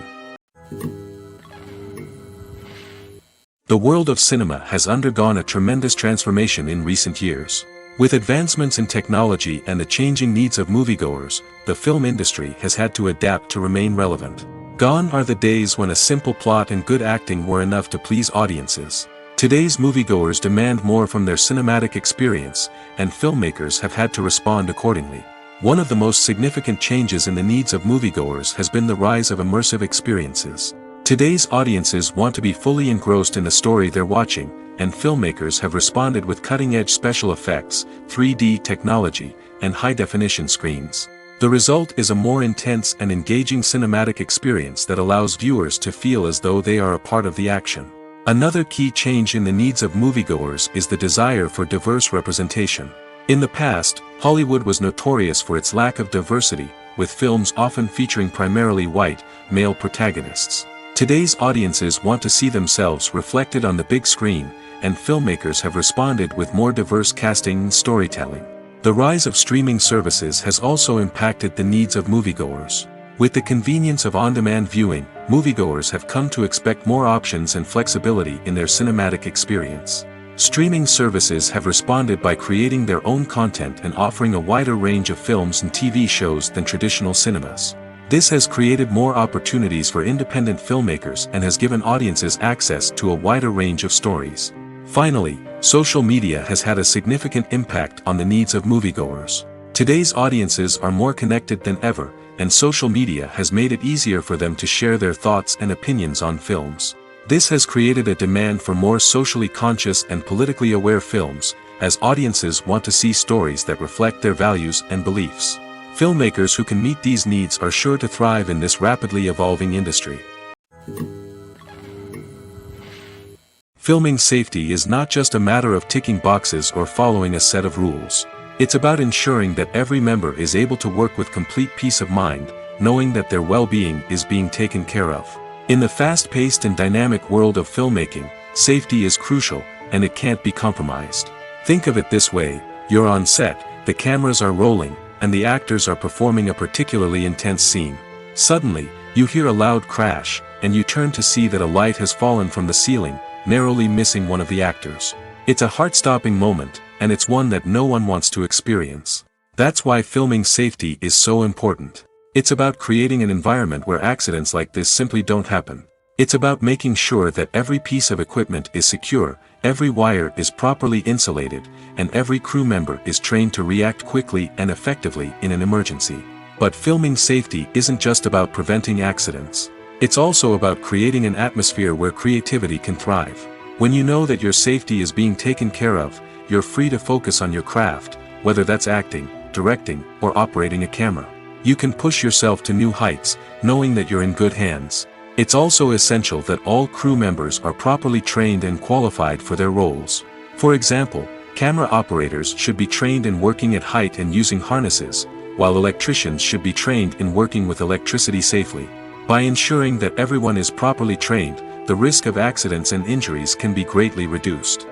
The world of cinema has undergone a tremendous transformation in recent years. With advancements in technology and the changing needs of moviegoers, the film industry has had to adapt to remain relevant. Gone are the days when a simple plot and good acting were enough to please audiences. Today's moviegoers demand more from their cinematic experience, and filmmakers have had to respond accordingly. One of the most significant changes in the needs of moviegoers has been the rise of immersive experiences. Today's audiences want to be fully engrossed in the story they're watching, and filmmakers have responded with cutting-edge special effects, 3D technology, and high-definition screens. The result is a more intense and engaging cinematic experience that allows viewers to feel as though they are a part of the action. Another key change in the needs of moviegoers is the desire for diverse representation. In the past, Hollywood was notorious for its lack of diversity, with films often featuring primarily white, male protagonists. Today's audiences want to see themselves reflected on the big screen, and filmmakers have responded with more diverse casting and storytelling. The rise of streaming services has also impacted the needs of moviegoers. With the convenience of on-demand viewing, moviegoers have come to expect more options and flexibility in their cinematic experience. Streaming services have responded by creating their own content and offering a wider range of films and TV shows than traditional cinemas. This has created more opportunities for independent filmmakers and has given audiences access to a wider range of stories. Finally, social media has had a significant impact on the needs of moviegoers. Today's audiences are more connected than ever, and social media has made it easier for them to share their thoughts and opinions on films. This has created a demand for more socially conscious and politically aware films, as audiences want to see stories that reflect their values and beliefs. Filmmakers who can meet these needs are sure to thrive in this rapidly evolving industry. Filming safety is not just a matter of ticking boxes or following a set of rules. It's about ensuring that every member is able to work with complete peace of mind, knowing that their well-being is being taken care of. In the fast-paced and dynamic world of filmmaking, safety is crucial, and it can't be compromised. Think of it this way: you're on set, the cameras are rolling, and the actors are performing a particularly intense scene. Suddenly, you hear a loud crash, and you turn to see that a light has fallen from the ceiling, narrowly missing one of the actors. It's a heart-stopping moment, and it's one that no one wants to experience. That's why filming safety is so important. It's about creating an environment where accidents like this simply don't happen. It's about making sure that every piece of equipment is secure, every wire is properly insulated, and every crew member is trained to react quickly and effectively in an emergency. But filming safety isn't just about preventing accidents. It's also about creating an atmosphere where creativity can thrive. When you know that your safety is being taken care of, you're free to focus on your craft, whether that's acting, directing, or operating a camera. You can push yourself to new heights, knowing that you're in good hands. It's also essential that all crew members are properly trained and qualified for their roles. For example, camera operators should be trained in working at height and using harnesses, while electricians should be trained in working with electricity safely. By ensuring that everyone is properly trained, the risk of accidents and injuries can be greatly reduced.